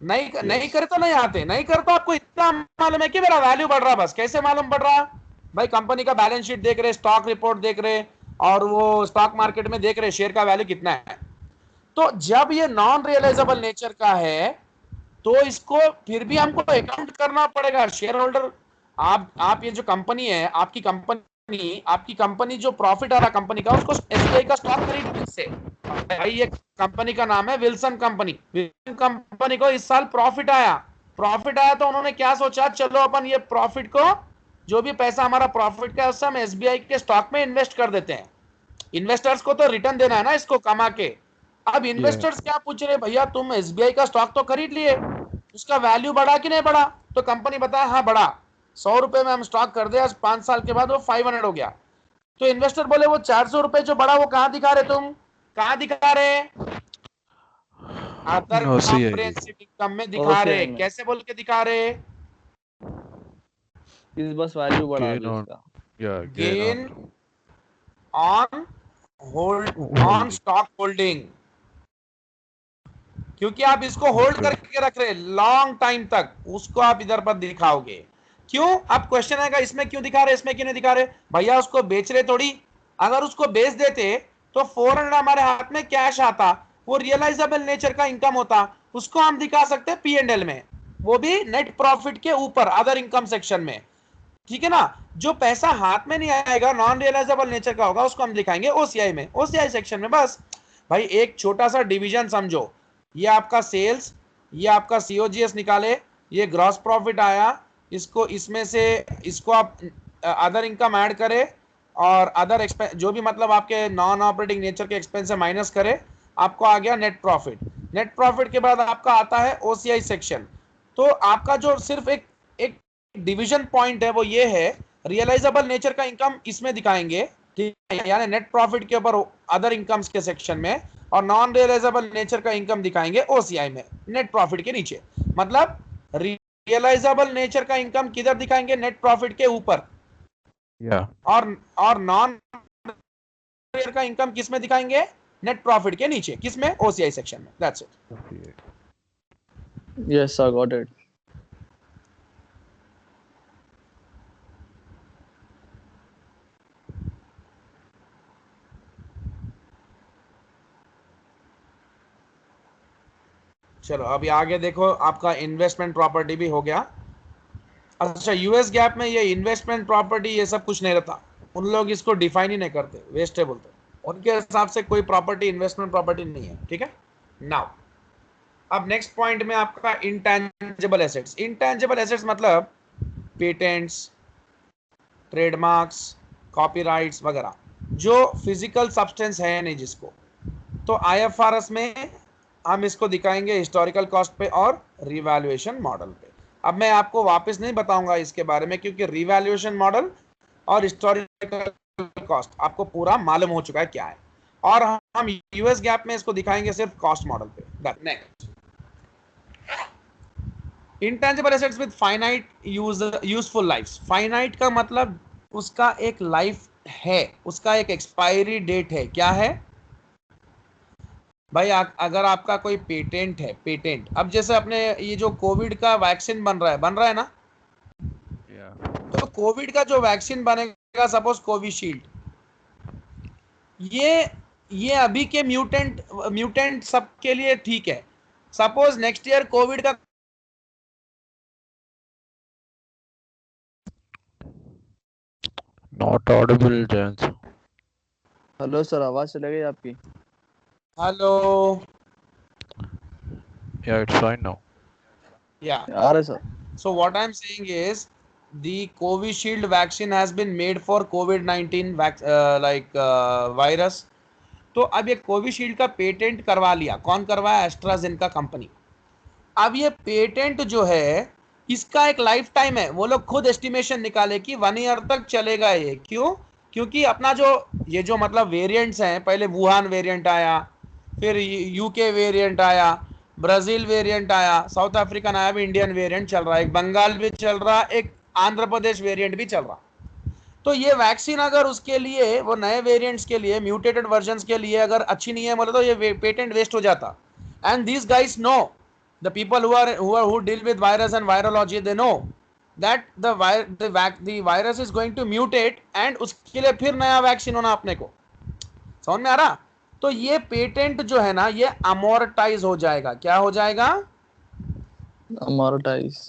नहीं Yes. करे तो नहीं आते। नहीं करे तो आपको इतना मालूम है कि मेरा वैल्यू बढ़ रहा। बस कैसे मालूम बढ़ रहा? भाई कंपनी का बैलेंस शीट देख रहे, स्टॉक रिपोर्ट देख रहे, और वो स्टॉक मार्केट में देख रहे शेयर का वैल्यू कितना है। तो जब ये नॉन रियलाइजेबल नेचर का है, तो इसको फिर भी हमको अकाउंट करना पड़ेगा। शेयर होल्डर, आप ये जो कंपनी है, आपकी कंपनी जो प्रॉफिट आ रहा कंपनी का, उसको एसबीआई का स्टॉक खरीदने से, भाई ये कंपनी का नाम है विल्सन कंपनी। विल्सन कंपनी को इस साल प्रॉफिट आया तो उन्होंने क्या सोचा, चलो अपन ये प्रॉफिट को, जो भी पैसा हमारा प्रॉफिट का है, उससे हम एसबीआई के स्टॉक में इन्वेस्ट कर देते हैं। इन्वेस्टर्स को तो रिटर्न देना है ना इसको कमा के। अब Yeah. इन्वेस्टर्स क्या पूछ रहे, भैया तुम एसबीआई का स्टॉक तो खरीद लिए, उसका वैल्यू बढ़ा कि नहीं बढ़ा? तो कंपनी बताया हाँ बढ़ा, 100 रुपए में हम स्टॉक कर दे, आज 5 साल के बाद वो 500 हो गया। तो इन्वेस्टर बोले वो 400 रुपए जो बढ़ा वो कहां दिखा रहे तुम? कहां दिखा रहे? Other No, CIE. Comprehensive income में दिखा रहे। ओसीआई में। कैसे बोल के दिखा रहे? इस बस वैल्यू बढ़ा Gain दी on. उसका। Yeah. Gain gain on on hold on holding. Stock holding, क्योंकि आप इसको होल्ड Okay. करके रख रहे लॉन्ग टाइम तक, उसको आप इधर पर दिखाओगे। क्यों? अब क्वेश्चन आएगा इसमें क्यों दिखा रहे, इसमें क्यों नहीं दिखा रहे? भैया उसको बेच रहे थोड़ी। अगर उसको बेच देते तो 400 हमारे हाथ में कैश आता, वो रियलाइजेबल नेचर का इनकम होता, उसको हम दिखा सकते हैं पी&एल में, वो भी नेट प्रॉफिट के ऊपर अदर इनकम सेक्शन में। ठीक है ना? जो पैसा हाथ में नहीं आएगा, नॉन रियलाइजेबल नेचर का होगा, उसको हम दिखाएंगे ओसीआई में, ओसीआई सेक्शन में। बस भाई एक छोटा सा डिवीजन समझो, ये आपका सेल्स, ये आपका सीओजीएस निकाले, ये ग्रॉस प्रॉफिट आया, इसको इसमें से इसको आप अदर इनकम ऐड करें, और अदर एक्सपेंस जो भी मतलब आपके नॉन ऑपरेटिंग नेचर के एक्सपेंस से माइनस करें, आपको आ गया नेट प्रॉफिट। नेट प्रॉफिट के बाद आपका आता है ओसीआई सेक्शन। तो आपका जो सिर्फ एक एक डिवीजन पॉइंट है वो ये है, रियलाइजेबल नेचर का इनकम इसमें दिखाएंगे, ठीक है, यानी नेट प्रॉफिट के ऊपर अदर इनकम्स के सेक्शन में, और नॉन रियलाइजेबल नेचर का इनकम दिखाएंगे ओसीआई में, नेट प्रॉफिट के नीचे। मतलब रियलाइजेबल नेचर का इनकम किधर दिखाएंगे? नेट प्रॉफिट के ऊपर। Yeah. और नॉन रियल का इनकम किस में दिखाएंगे? नेट प्रॉफिट के नीचे। किस में? ओसीआई सेक्शन में। That's it. Okay. Yes sir, got it. चलो अभी आगे देखो, आपका इन्वेस्टमेंट प्रॉपर्टी भी हो गया। अच्छा, यूएस गैप में ये इन्वेस्टमेंट प्रॉपर्टी ये सब कुछ नहीं रहता, उन लोग इसको डिफाइन ही नहीं करते, वेस्ट है बोलते, उनके हिसाब से कोई प्रॉपर्टी इन्वेस्टमेंट प्रॉपर्टी नहीं है। ठीक है। नाउ अब नेक्स्ट पॉइंट में आपका इंटेंजिबल एसेट्स। इंटेंजिबल एसेट्स मतलब पेटेंट्स, ट्रेडमार्क्स, कॉपीराइट्स वगैरह, जो फिजिकल सब्सटेंस है नहीं जिसको, तो आईएफआरएस में हम इसको दिखाएंगे हिस्टोरिकल कॉस्ट पे और रिवैल्यूएशन मॉडल पे। अब मैं आपको वापस नहीं बताऊंगा इसके बारे में, क्योंकि रिवैल्यूएशन मॉडल और हिस्टोरिकल कॉस्ट आपको पूरा मालूम हो चुका है क्या है, और हम यूएस गैप में इसको दिखाएंगे सिर्फ कॉस्ट मॉडल पे। Next, intangible assets with finite useful life. Finite का मतलब उसका एक लाइफ है, उसका एक एक्सपायरी डेट है। क्या है भाई? अगर आपका कोई पेटेंट है, पेटेंट, अब जैसे अपने ये जो कोविड का वैक्सीन बन रहा है ना, Yeah. तो कोविड का जो वैक्सीन बनेगा, सपोज कोविशील्ड, ये अभी के म्यूटेंट सबके लिए ठीक है। सपोज नेक्स्ट ईयर कोविड का Not audible, James. Hello sir, आवाज चली गई आपकी। Hello, Yeah, it's fine now. या आ रहे sir. so what I'm saying is the Covishield vaccine has been made for COVID-19 virus। तो अब ये कोविशील्ड का पेटेंट करवा लिया, कौन करवाया? AstraZeneca company. अब ये पेटेंट जो है, इसका एक लाइफ टाइम है, वो लोग खुद एस्टिमेशन निकाले कि 1 ईयर तक चलेगा ये। क्यों? क्योंकि अपना जो ये जो मतलब वेरिएंट्स हैं, पहले वुहान वेरिएंट आया, फिर यूके वेरिएंट आया, ब्राजील वेरिएंट आया, साउथ अफ्रीकन आया, भी इंडियन वेरिएंट चल रहा है, एक बंगाल भी चल रहा, एक आंध्र प्रदेश वेरिएंट भी चल रहा। तो ये वैक्सीन अगर उसके लिए, वो नए वेरिएंट्स के लिए, म्यूटेटेड वर्जन्स के लिए अगर अच्छी नहीं है बोले, तो ये पेटेंट वेस्ट हो जाता। And these guys know, the people who deal with virus and virology, they know that the virus is going to mutate and उसके लिए फिर नया वैक्सीन होना अपने को। समझ में आ रहा? तो ये पेटेंट जो है ना, ये अमोर्टाइज हो जाएगा। क्या हो जाएगा? अमोर्टाइज।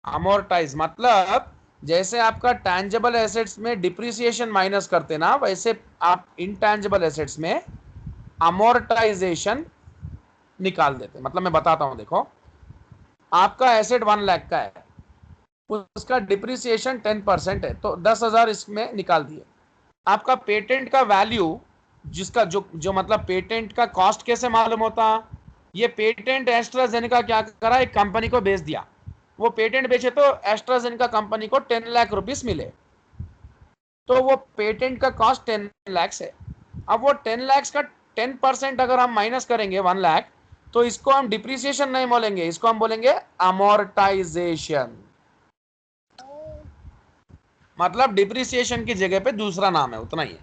अमोर्टाइज मतलब जैसे आपका टैंजेबल एसेट्स में डिप्रिसिएशन माइनस करते ना, वैसे आप इनटैंजेबल एसेट्स में अमोर्टाइजेशन निकाल देते। मतलब मैं बताता हूं, देखो, आपका एसेट 1 लाख का है, उसका डिप्रिसिएशन 10% है, तो 10,000 इसमें निकाल दिए। आपका पेटेंट का वैल्यू, जिसका जो मतलब पेटेंट का कॉस्ट कैसे मालूम होता? ये पेटेंट एस्ट्राजेनेका क्या करा, एक कंपनी को बेच दिया। वो पेटेंट बेचे तो एस्ट्राजेनेका कंपनी को 10 लाख रुपीस मिले, तो वो पेटेंट का कॉस्ट 10 लाख है। अब वो 10 लाख का 10% अगर हम माइनस करेंगे 1 लाख, तो इसको हम डिप्रिसिएशन नहीं बोलेंगे, इसको हम बोलेंगे अमोर्टाइजेशन। मतलब डिप्रिसिएशन की जगह पे दूसरा नाम है, उतना ही है।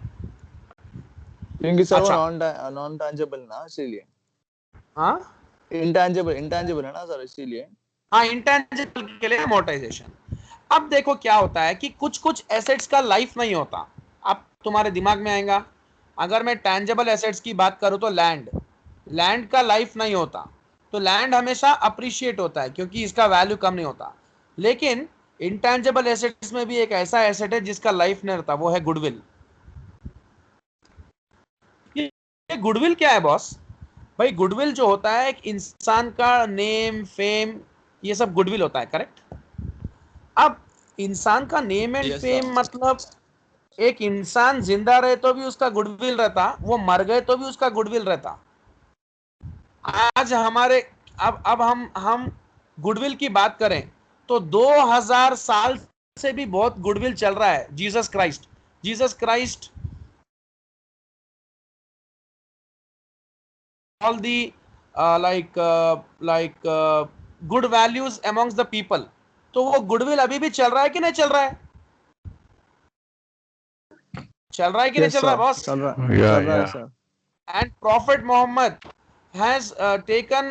क्योंकि सर वो अच्छा, नॉन टैंजेबल ना, इसीलिए। हाँ इंटैंजेबल है ना सर, इसीलिए। हाँ, इंटेंजिबल के लिए अमोर्टाइजेशन। अब देखो क्या होता है कि कुछ कुछ एसेट्स का लाइफ नहीं होता। अब तुम्हारे दिमाग में आएगा, अगर मैं टैंजेबल एसेट्स की बात करूं तो लैंड का लाइफ नहीं होता। तो लैंड हमेशा अप्रिशिएट होता है क्योंकि इसका वैल्यू कम नहीं होता। लेकिन इंटैंजेबल एसेट्स में भी एक ऐसा एसेट है जिसका लाइफ नहीं रहता, वो है गुडविल। ये गुडविल क्या है बॉस? भाई गुडविल जो होता है, एक इंसान का नेम, फेम, ये सब गुडविल होता है, करेक्ट? अब इंसान का name and yes fame sir. मतलब एक इंसान जिंदा रहे तो भी उसका गुडविल रहता, वो मर गए तो भी उसका गुडविल रहता। आज हमारे, अब हम गुडविल की बात करें तो 2000 साल से भी बहुत गुडविल चल रहा है। Jesus Christ all the good values amongst the people. तो वो गुडविल अभी भी चल रहा है कि नहीं चल रहा है? चल रहा है कि नहीं यस चल रहा है सर, बॉस? Yeah, चल रहा है yeah. Sir. And Prophet Muhammad has taken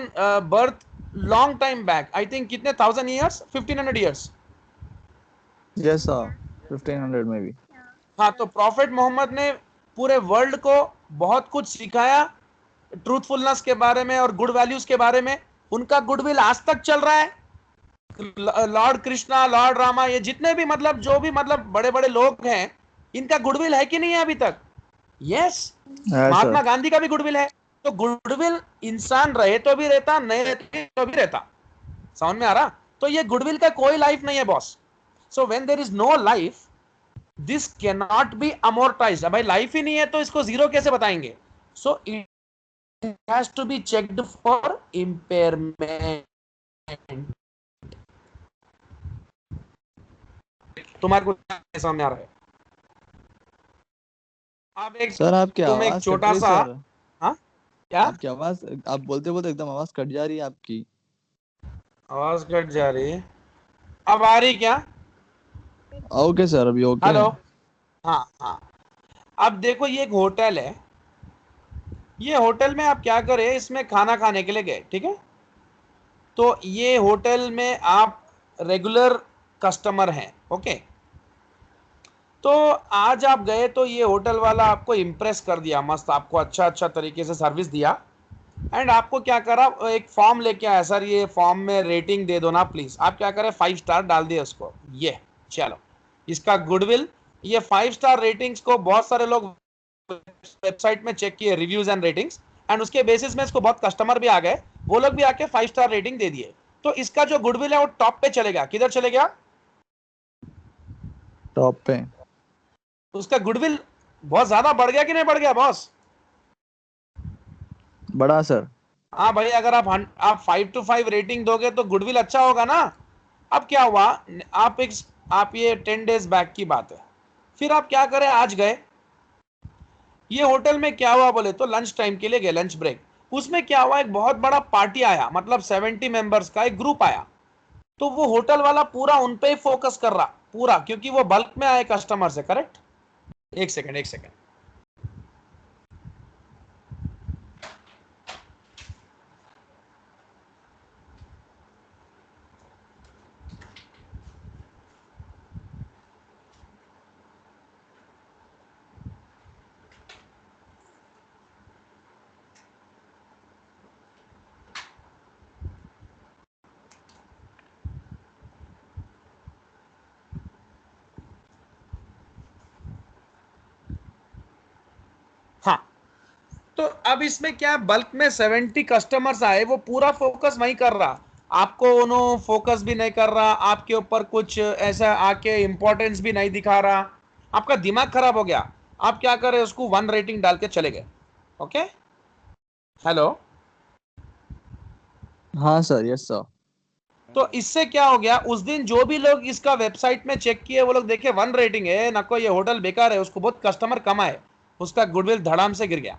birth long time back. I think कितने 1000 years, 1500 years। यस सर, 1500 में भी। हाँ, तो प्रॉफिट मोहम्मद ने पूरे वर्ल्ड को बहुत कुछ सिखाया, ट्रूथफुलनेस के बारे में और गुड वैल्यूज के बारे में। उनका गुडविल आज तक चल रहा है। लॉर्ड कृष्णा, लॉर्ड रामा, ये जितने भी मतलब जो भी मतलब बड़े बड़े लोग हैं, इनका गुडविल है कि नहीं है अभी तक? यस। है सर। महात्मा गांधी का भी गुडविल है। तो गुडविल इंसान रहे तो भी रहता, नहीं रहते तो भी रहता। समझ में आ रहा? तो ये गुडविल का कोई लाइफ नहीं है boss. So when there is no life, this can not be amortised. भाई लाइफ ही नहीं है तो इसको जीरो कैसे बताएंगे? So it has to be checked for impairment. तुम्हारे को समझ में आ रहा है? अब एक सर आपकी तुम एक आवाज कट छोटा रही सा, सर। हाँ क्या आपकी आवाज, आप बोलते बोलते एकदम आवाज कट जा रही है आपकी। आवाज कट जा रही है? अब आ रही क्या? ओके सर, अभी ओके हेलो। है। हाँ हाँ। अब देखो ये एक होटल है। ये होटल में आप क्या करें, इसमें खाना खाने के लिए गए, ठीक है? तो ये होटल में आप रेगुलर कस्टमर हैं, ओके? तो आज आप गए तो ये होटल वाला आपको इम्प्रेस कर दिया, मस्त आपको अच्छा अच्छा तरीके से सर्विस दिया। एंड आपको क्या करा, एक फॉर्म लेके आया, सर ये फॉर्म में रेटिंग दे दो ना प्लीज। आप क्या करें, 5 स्टार डाल दिए उसको। ये चलो, इसका गुडविल, ये 5 स्टार रेटिंग्स को बहुत सारे लोग वेबसाइट में चेक किए, रिव्यूज एंड रेटिंग्स, एंड उसके बेसिस में इसको बहुत कस्टमर भी आ गए, वो लोग भी आके 5 स्टार रेटिंग दे दिए। तो इसका जो गुडविल है वो टॉप पे चलेगा। किधर चले गया? टॉप पे। उसका गुडविल बहुत ज्यादा बढ़ गया कि नहीं बढ़ गया बॉस? बड़ा सर। हाँ भाई, अगर आप 5 to 5 रेटिंग दोगे तो गुडविल अच्छा होगा ना। अब क्या हुआ, आप ये 10 days बैक की बात है। फिर आप क्या करें, आज गए ये होटल में, क्या हुआ बोले तो लंच टाइम के लिए गए, लंच ब्रेक। उसमें क्या हुआ, एक बहुत बड़ा पार्टी आया, मतलब 70 मेंबर्स का एक ग्रुप आया। तो वो होटल वाला पूरा उन पे ही फोकस कर रहा पूरा, क्योंकि वो बल्क में आए कस्टमर से, करेक्ट? एक सेकेंड एक सेकेंड। हाँ, तो अब इसमें क्या, बल्क में 70 कस्टमर्स आए, वो पूरा फोकस वहीं कर रहा, आपको उन्होंने फोकस भी नहीं कर रहा, आपके ऊपर कुछ ऐसा आके इंपॉर्टेंस भी नहीं दिखा रहा। आपका दिमाग खराब हो गया। आप क्या करें, उसको 1 रेटिंग डाल के चले गए, ओके? हेलो। हाँ सर, यस सर। तो इससे क्या हो गया, उस दिन जो भी लोग इसका वेबसाइट में चेक किए, वो लोग देखे 1 रेटिंग है, नको ये होटल बेकार है, उसको बहुत कस्टमर कम आए, उसका गुडविल धड़ाम से गिर गया।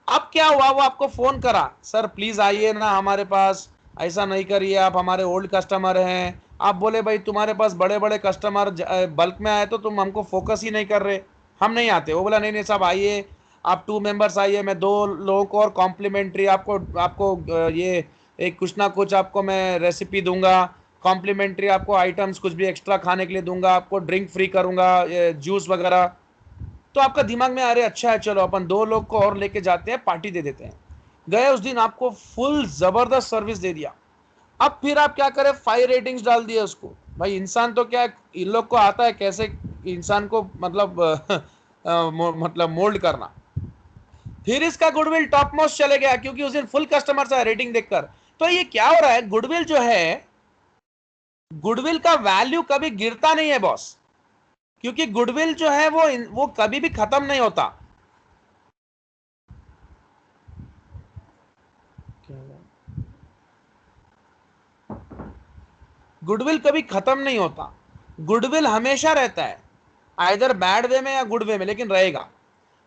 अब क्या हुआ, वो आपको फोन करा, सर प्लीज आइए ना हमारे पास, ऐसा नहीं करिए, आप हमारे ओल्ड कस्टमर हैं। आप बोले भाई तुम्हारे पास बड़े बड़े कस्टमर बल्क में आए तो तुम हमको फोकस ही नहीं कर रहे, हम नहीं आते। वो बोला नहीं नहीं साहब आइए, आप 2 मेंबर्स आइए, मैं 2 लोगों को और कॉम्प्लीमेंट्री आपको आपको ये एक कुछ ना कुछ आपको मैं रेसिपी दूंगा, कॉम्प्लीमेंट्री आपको आइटम्स कुछ भी एक्स्ट्रा खाने के लिए दूंगा, आपको ड्रिंक फ्री करूंगा, जूस वगैरह। तो आपका दिमाग में, अरे अच्छा है, चलो अपन 2 लोग को और लेके जाते हैं, पार्टी दे देते हैं। गए उस दिन, आपको फुल जबरदस्त सर्विस दे दिया। अब फिर आप क्या करें, 5 रेटिंग्स डाल दिए उसको। भाई इंसान तो क्या, इन लोग को आता है कैसे इंसान को मतलब मतलब मोल्ड करना। फिर इसका गुडविल टॉप मोस्ट चले गया, क्योंकि उस दिन फुल कस्टमर था रेटिंग देखकर। तो ये क्या हो रहा है, गुडविल जो है, गुडविल का वैल्यू कभी गिरता नहीं है बॉस, क्योंकि गुडविल जो है वो कभी भी खत्म नहीं होता। गुडविल कभी खत्म नहीं होता, गुडविल हमेशा रहता है, आइदर बैड वे में या गुड वे में, लेकिन रहेगा।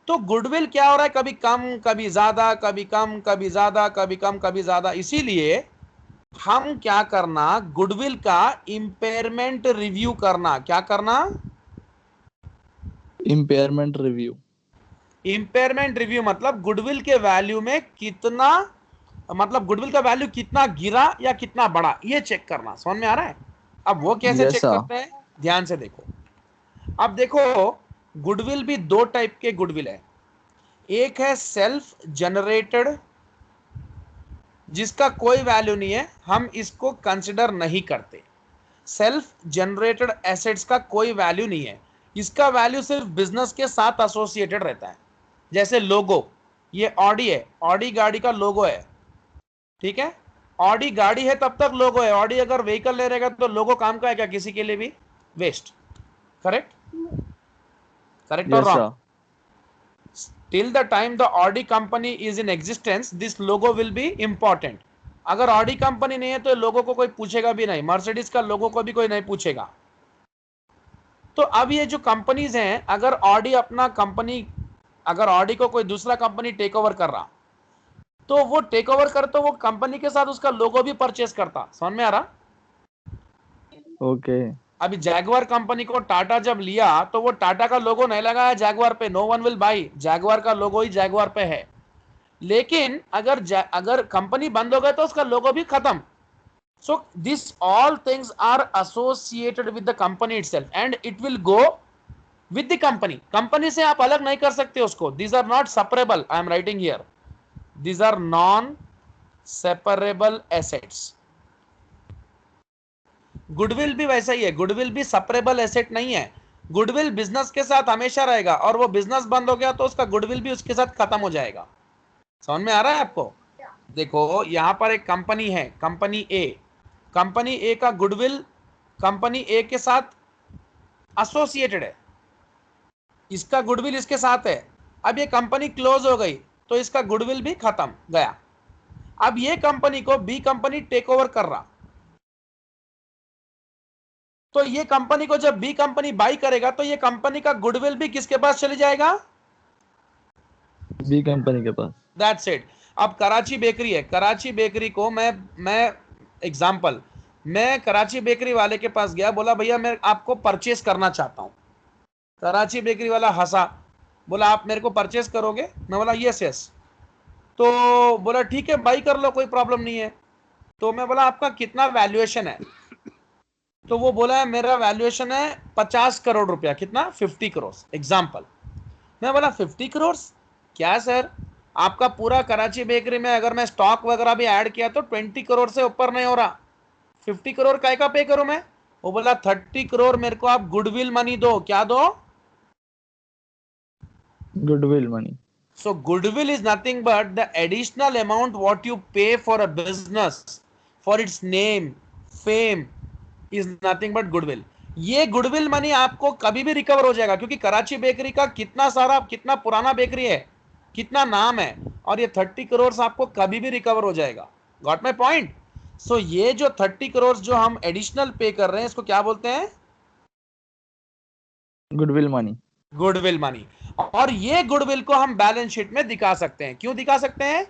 तो गुडविल क्या हो रहा है, कभी कम कभी ज्यादा, कभी कम कभी ज्यादा, कभी कम कभी ज्यादा। इसीलिए हम क्या करना, गुडविल का इंपेयरमेंट रिव्यू करना। क्या करना? Impairment review. इंपेयरमेंट रिव्यू मतलब गुडविल के वैल्यू में कितना, मतलब गुडविल का वैल्यू कितना गिरा या कितना बढ़ा, ये चेक करना। समझ में आ रहा है? अब वो कैसे यस चेक सर। करते हैं, ध्यान से देखो। अब देखो, गुडविल भी 2 टाइप के गुडविल है। एक है सेल्फ जनरेटेड, जिसका कोई वैल्यू नहीं है, हम इसको कंसिडर नहीं करते। सेल्फ जनरेटेड एसेट्स का कोई वैल्यू नहीं है, इसका वैल्यू सिर्फ बिजनेस के साथ एसोसिएटेड रहता है। जैसे लोगो, ये ऑडी है, ऑडी गाड़ी का लोगो है, ठीक है? ऑडी गाड़ी है तब तक लोगो है, ऑडी अगर व्हीकल ले रहेगा तो लोगो काम का है क्या? किसी के लिए भी वेस्ट। करेक्ट? करेक्ट और yes wrong? Sir. till the time the Audi company is in existence, this logo will be important. अगर ऑडी कंपनी नहीं है तो लोगों को कोई पूछेगा भी नहीं, मर्सिडीज का लोगों को भी कोई नहीं पूछेगा। तो अब ये जो कंपनीज हैं, अगर ऑडी अपना कंपनी, अगर ऑडी को कोई दूसरा कंपनी टेक ओवर कर रहा, तो वो टेक ओवर कर तो वो कंपनी के साथ उसका लोगो भी परचेस करता। समझ में आ रहा? ओके। अभी जैगवार कंपनी को टाटा जब लिया तो वो टाटा का लोगो नहीं लगाया जैगवार पे, no one will buy, Jaguar का लोगो ही जैगवार पे है। लेकिन अगर कंपनी बंद हो गई तो उसका लोगो भी खत्म। So this all things are associated with the company itself and it will go with the company. Company से आप अलग नहीं कर सकते उसको। These are not separable, I am writing here, these are non separable assets. Goodwill भी वैसा ही है, गुडविल भी सेपरेबल एसेट नहीं है। गुडविल बिजनेस के साथ हमेशा रहेगा और वो बिजनेस बंद हो गया तो उसका गुडविल भी उसके साथ खत्म हो जाएगा। समझ में आ रहा है आपको? देखो यहां पर एक कंपनी है, कंपनी ए। कंपनी ए का गुडविल कंपनी ए के साथ एसोसिएटेड है, इसका गुडविल इसके साथ है। अब ये कंपनी क्लोज हो गई तो इसका गुडविल भी खत्म गया। अब ये कंपनी को बी कंपनी टेक ओवर कर रहा, तो ये कंपनी को जब बी कंपनी बाई करेगा तो ये कंपनी का गुडविल भी किसके पास चले जाएगा? बी कंपनी के पास। That's it. अब कराची बेकरी है, कराची बेकरी को मैं एग्जांपल, मैं कराची बेकरी वाले के पास गया, बोला भैया मैं आपको परचेस करना चाहता हूं। कराची बेकरी वाला हंसा, बोला आप मेरे को परचेस करोगे? मैं बोला यस यस। तो बोला ठीक है बाई कर लो, कोई प्रॉब्लम नहीं है। तो मैं बोला आपका कितना वैल्यूएशन है? तो वो बोला है मेरा वैल्यूएशन है 50 करोड़ रुपया। कितना? 50 करोड़ एग्जाम्पल। मैं बोला 50 करोड़ क्या सर, आपका पूरा कराची बेकरी में अगर मैं स्टॉक वगैरह भी ऐड किया तो 20 करोड़ से ऊपर नहीं हो रहा, 50 करोड़ काय का पे करूं मैं? वो बोला 30 करोड़ मेरे को आप गुडविल मनी दो। क्या दो? Goodwill money. So goodwill is nothing but the additional amount what you pay for a business for its name, fame is nothing but goodwill. ये गुडविल मनी आपको कभी भी रिकवर हो जाएगा, क्योंकि कराची बेकरी का कितना पुराना बेकरी है, कितना नाम है, और ये 30 करोड़ आपको कभी भी रिकवर हो जाएगा। Got my point? सो ये जो 30 करोड़ जो हम एडिशनल पे कर रहे हैं इसको क्या बोलते हैं? Goodwill money. Goodwill money. और ये गुडविल को हम बैलेंस शीट में दिखा सकते हैं। क्यों दिखा सकते हैं?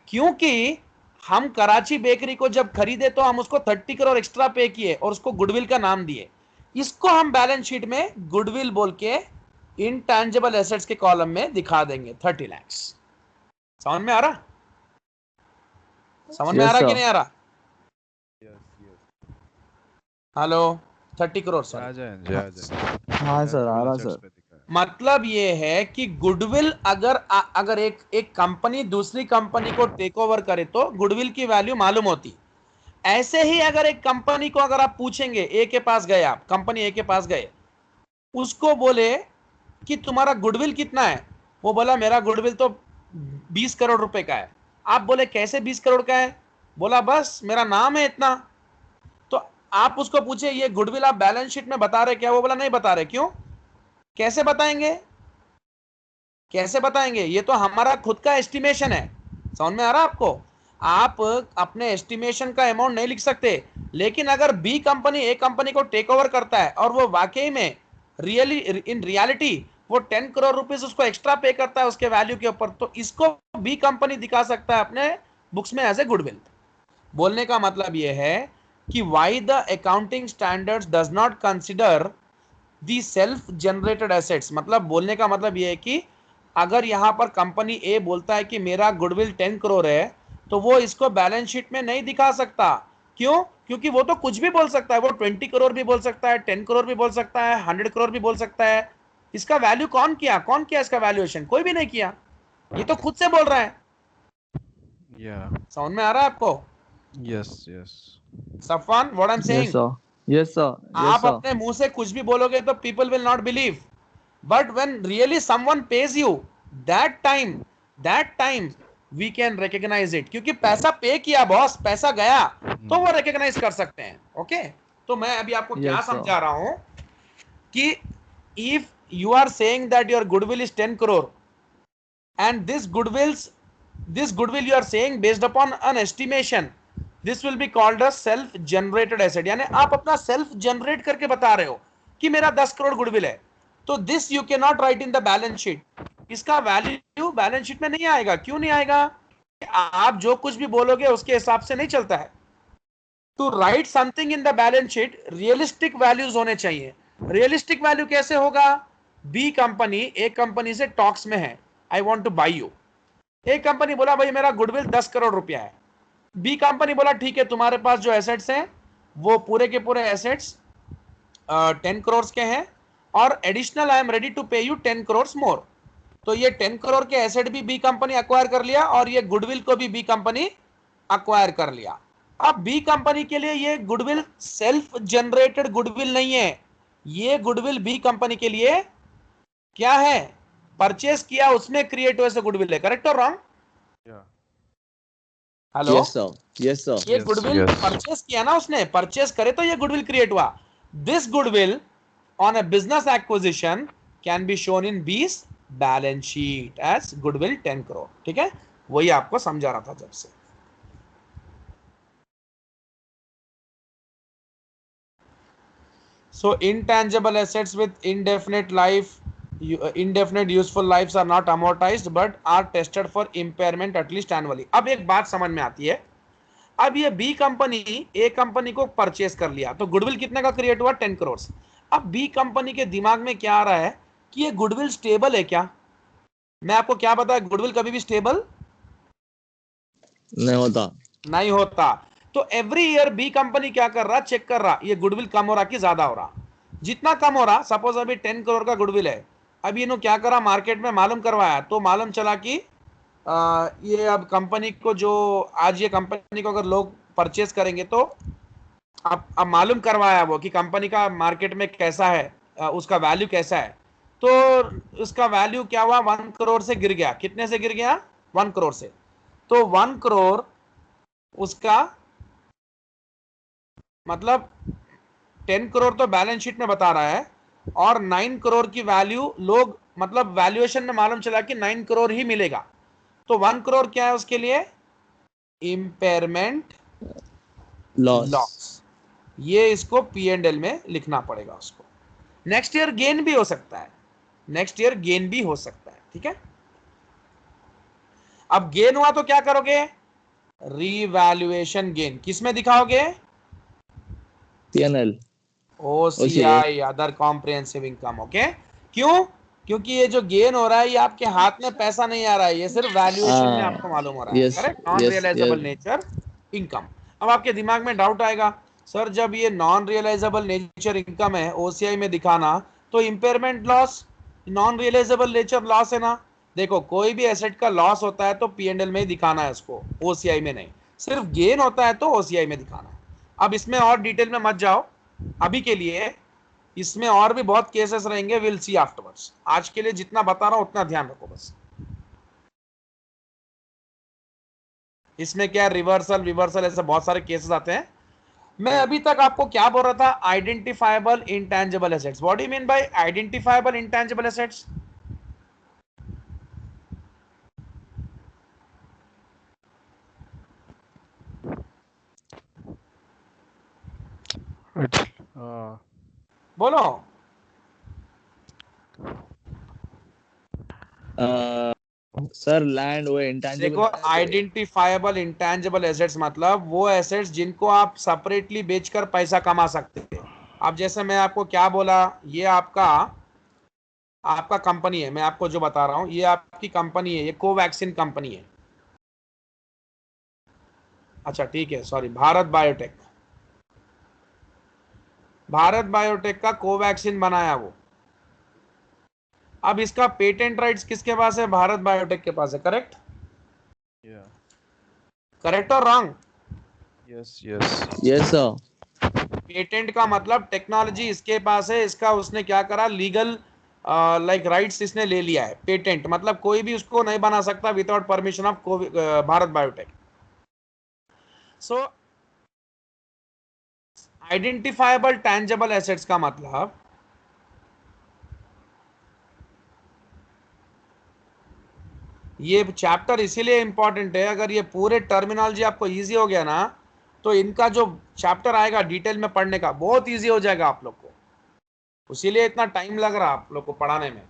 क्योंकि हम कराची बेकरी को जब खरीदे तो हम उसको 30 करोड़ एक्स्ट्रा पे किए और उसको गुडविल का नाम दिए। इसको हम बैलेंस शीट में गुडविल बोल के इनटैंजिबल एसेट्स के कॉलम में दिखा देंगे 30 लाख। समझ में आ रहा? समझ में आ यस रहा कि सर। नहीं आ रहा? Yes. हेलो, 30 करोड़ आ सर। जाए हाँ सर, आ रहा सर। मतलब ये है कि गुडविल अगर एक कंपनी दूसरी कंपनी को टेक ओवर करे तो गुडविल की वैल्यू मालूम होती। ऐसे ही अगर एक कंपनी को अगर आप पूछेंगे, ए के पास गए, आप कंपनी ए के पास गए, उसको बोले कि तुम्हारा गुडविल कितना है? वो बोला मेरा गुडविल तो 20 करोड़ रुपए का है। आप बोले कैसे 20 करोड़ का है? बोला बस मेरा नाम है इतना। तो आप उसको पूछे ये गुडविल आप बैलेंस शीट में बता रहे क्या? वो बोला नहीं बता रहे। क्यों? कैसे बताएंगे? कैसे बताएंगे? ये तो हमारा खुद का एस्टिमेशन है। समझ में आ रहा आपको? आप अपने एस्टिमेशन का अमाउंट नहीं लिख सकते, लेकिन अगर बी कंपनी ए कंपनी को टेक ओवर करता है और वो वाकई में इन रियलिटी वो 10 करोड़ रुपीस उसको एक्स्ट्रा पे करता है उसके वैल्यू के ऊपर, तो इसको बी कंपनी दिखा सकता है अपने बुक्स में एज ए गुडविल। बोलने का मतलब ये है कि why the accounting standards does not consider the self generated assets. मतलब बोलने का मतलब यह है कि अगर यहां पर कंपनी ए बोलता है कि मेरा गुडविल 10 करोड़ है, तो वो इसको बैलेंस शीट में नहीं दिखा सकता। क्यों? क्योंकि वो तो कुछ भी बोल सकता है, वो 20 करोड़ भी बोल सकता है, 10 करोड़ भी बोल सकता है, 100 करोड़ भी बोल सकता है। इसका वैल्यू कौन किया इसका वैल्यूएशन? कोई भी नहीं किया, ये तो खुद से बोल रहा है। Yeah. समझ में आ रहा है आपको? Yes. Yes. Safwan, what I am yes saying, sir. Yes sir. Yes आप सर। अपने मुंह से कुछ भी बोलोगे तो people will not believe, but when really someone pays you, that time we can recognise it. क्योंकि पैसा पे किया बॉस, पैसा गया तो वो रिकॉग्नाइज कर सकते हैं। ओके, तो मैं अभी आपको क्या Yes, sir. समझा रहा हूं कि if you are saying that your goodwill is 10 crore and this goodwill you are saying based upon an estimation, this will be called a self generated asset। यानी आप अपना सेल्फ जनरेट करके बता रहे हो कि मेरा 10 करोड़ गुडविल है, तो this you can not right in the balance sheet. इसका वैल्यू बैलेंस शीट में नहीं आएगा। क्यों नहीं आएगा? आप जो कुछ भी बोलोगे उसके हिसाब से नहीं चलता है। To write something in the balance sheet realistic values होने चाहिए। रियलिस्टिक वैल्यू कैसे होगा? बी कंपनी एक कंपनी से टॉक्स में है, I want to buy you. एक कंपनी बोला भाई मेरा गुडविल 10 करोड़ रुपया है। बी कंपनी बोला ठीक है, तुम्हारे पास जो एसेट्स हैं वो पूरे के पूरे एसेट्स 10 करोड़ के हैं, और additional I am ready to pay you 10 crore more. तो ये 10 करोड़ के एसेट भी बी कंपनी अक्वायर कर लिया, और ये गुडविल को भी बी कंपनी अक्वायर कर लिया। अब बी कंपनी के लिए ये गुडविल सेल्फ जनरेटेड गुडविल नहीं है, ये गुडविल बी कंपनी के लिए क्या है? परचेस किया उसमें क्रिएट हुए से गुडविल है। करेक्ट और wrong? Yeah. Hello, Yes sir. Yes sir. ये Yes, गुडविल yes. परचेस किया ना, उसने परचेस करे तो ये गुडविल क्रिएट हुआ। This goodwill on a business acquisition can be shown in B's balance sheet as goodwill 10 crore. ठीक है, वही आपको समझा रहा था जब से। So intangible assets with indefinite life, indefinite useful lives are not amortized but are tested for impairment at least annually। अब एक बात समझ में आती है, अब ये बी कंपनी ए कंपनी को परचेस कर लिया तो गुडविल कितने का क्रिएट हुआ? 10 करोड़। अब बी कंपनी के दिमाग में क्या आ रहा है कि ये गुडविल स्टेबल है क्या? मैं आपको क्या बताया, गुडविल कभी भी स्टेबल नहीं होता। नहीं होता। तो एवरी ईयर बी कंपनी क्या कर रहा? चेक कर रहा ये गुडविल कम हो रहा कि ज्यादा हो रहा। जितना कम हो रहा, सपोज अभी 10 करोड़ का गुडविल है, अभी इन्होंने क्या करा, मार्केट में मालूम करवाया, तो मालूम चला कि ये अब कंपनी को जो आज ये कंपनी को अगर लोग परचेस करेंगे तो अब मालूम करवाया वो कि कंपनी का मार्केट में कैसा है, उसका वैल्यू कैसा है। तो उसका वैल्यू क्या हुआ? 1 करोड़ से गिर गया। कितने से गिर गया? 1 करोड़ से। तो 1 करोड़ उसका मतलब 10 करोड़ तो बैलेंस शीट में बता रहा है, और 9 करोड़ की वैल्यू लोग मतलब वैल्यूएशन में मालूम चला कि 9 करोड़ ही मिलेगा। तो 1 करोड़ क्या है उसके लिए? Impairment loss. ये इसको P&L में लिखना पड़ेगा उसको। नेक्स्ट ईयर गेन भी हो सकता है, नेक्स्ट ईयर गेन भी हो सकता है। ठीक है, अब गेन हुआ तो क्या करोगे? रीवैल्यूएशन गेन किसमें दिखाओगे? P&L. OCI, other comprehensive income. Okay, क्यों? क्योंकि ये जो गेन हो रहा है ये आपके हाथ में पैसा नहीं आ रहा है, ये सिर्फ वैल्यूएशन में आपको मालूम हो रहा है। Yes. Correct, non Yes. Realisable Yes. Nature income. अब आपके दिमाग में डाउट आएगा, सर जब ये नॉन रियलाइजेबल नेचर इनकम है OCI में दिखाना, तो impairment loss non realisable nature loss है ना। देखो, कोई भी एसेट का लॉस होता है तो P&L में ही दिखाना है उसको, OCI में नहीं। सिर्फ गेन होता है तो OCI में दिखाना है। अब इसमें और डिटेल में मत जाओ अभी के लिए, इसमें और भी बहुत केसेस रहेंगे, विल सी आफ्टरवर्ड्स। आज के लिए जितना बता रहा हूं उतना ध्यान रखो बस। इसमें क्या रिवर्सल विवर्सल ऐसे बहुत सारे केसेस आते हैं। मैं अभी तक आपको क्या बोल रहा था? Identifiable intangible assets. What do you mean bye identifiable intangible assets? It's बोलो। सर लैंड वो इंटेंजिबल देखो, आइडेंटिफाइबल इंटेंजिबल एसेट्स मतलब वो एसेट्स जिनको आप सेपरेटली बेचकर पैसा कमा सकते हैं। अब जैसे मैं आपको क्या बोला, ये आपका आपका कंपनी है, मैं आपको जो बता रहा हूं ये आपकी कंपनी है, ये कोवैक्सीन कंपनी है। अच्छा ठीक है, sorry, Bharat biotech. Bharat biotech का कोवैक्सीन बनाया वो। अब इसका पेटेंट राइट्स किसके पास है? भारत बायोटेक के पास है। करेक्ट? yeah. करेक्ट और wrong? Yes, yes. Yes sir. Patent का मतलब टेक्नोलॉजी इसके पास है, इसका उसने क्या करा, लीगल लाइक राइट्स इसने ले लिया है। पेटेंट मतलब कोई भी उसको नहीं बना सकता without permission of Bharat biotech. So identifiable tangible assets का मतलब ये चैप्टर इसीलिए इंपॉर्टेंट है, अगर ये पूरे टर्मिनोलॉजी आपको इजी हो गया ना तो इनका जो चैप्टर आएगा डिटेल में पढ़ने का बहुत इजी हो जाएगा आप लोग को। इसीलिए इतना टाइम लग रहा है आप लोग को पढ़ाने में।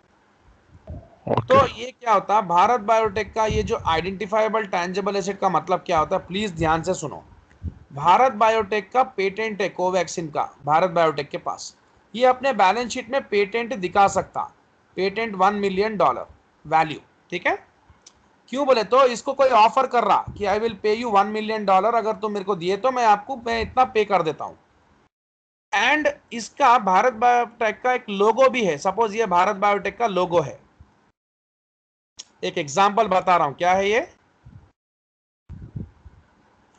तो Okay. ये क्या होता है भारत बायोटेक का ये जो आइडेंटिफाइबल टैंजिबल एसेट का मतलब क्या होता है, प्लीज ध्यान से सुनो। भारत बायोटेक का पेटेंट है कोवैक्सीन का, भारत बायोटेक के पास। ये अपने बैलेंस शीट में पेटेंट दिखा सकता, पेटेंट $1 मिलियन वैल्यू, ठीक है। क्यों बोले तो इसको कोई ऑफर कर रहा कि आई विल पे यू $1 मिलियन, अगर तुम मेरे को दिए तो मैं इतना पे कर देता हूं। एंड इसका भारत बायोटेक का एक लोगो भी है, सपोज ये भारत बायोटेक का लोगो है। एक एग्जांपल बता रहा हूं, क्या है ये,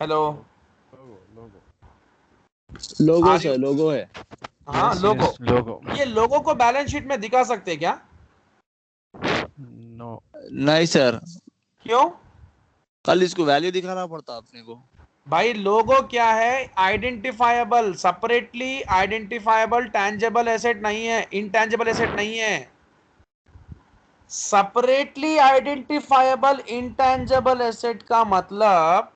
hello, Logo. Logo are you, sir, logo है। हाँ Yes, लोगो। yes, logo. ये लोगो को बैलेंस शीट में दिखा सकते हैं क्या? No. नहीं सर, क्यों? कल इसको वैल्यू दिखाना पड़ता अपने को। भाई लोगो क्या है, identifiable, separately identifiable tangible asset नहीं है, इंटैंजेबल एसेट नहीं है। सेपरेटली आइडेंटिफाइबल इंटैंजेबल एसेट का मतलब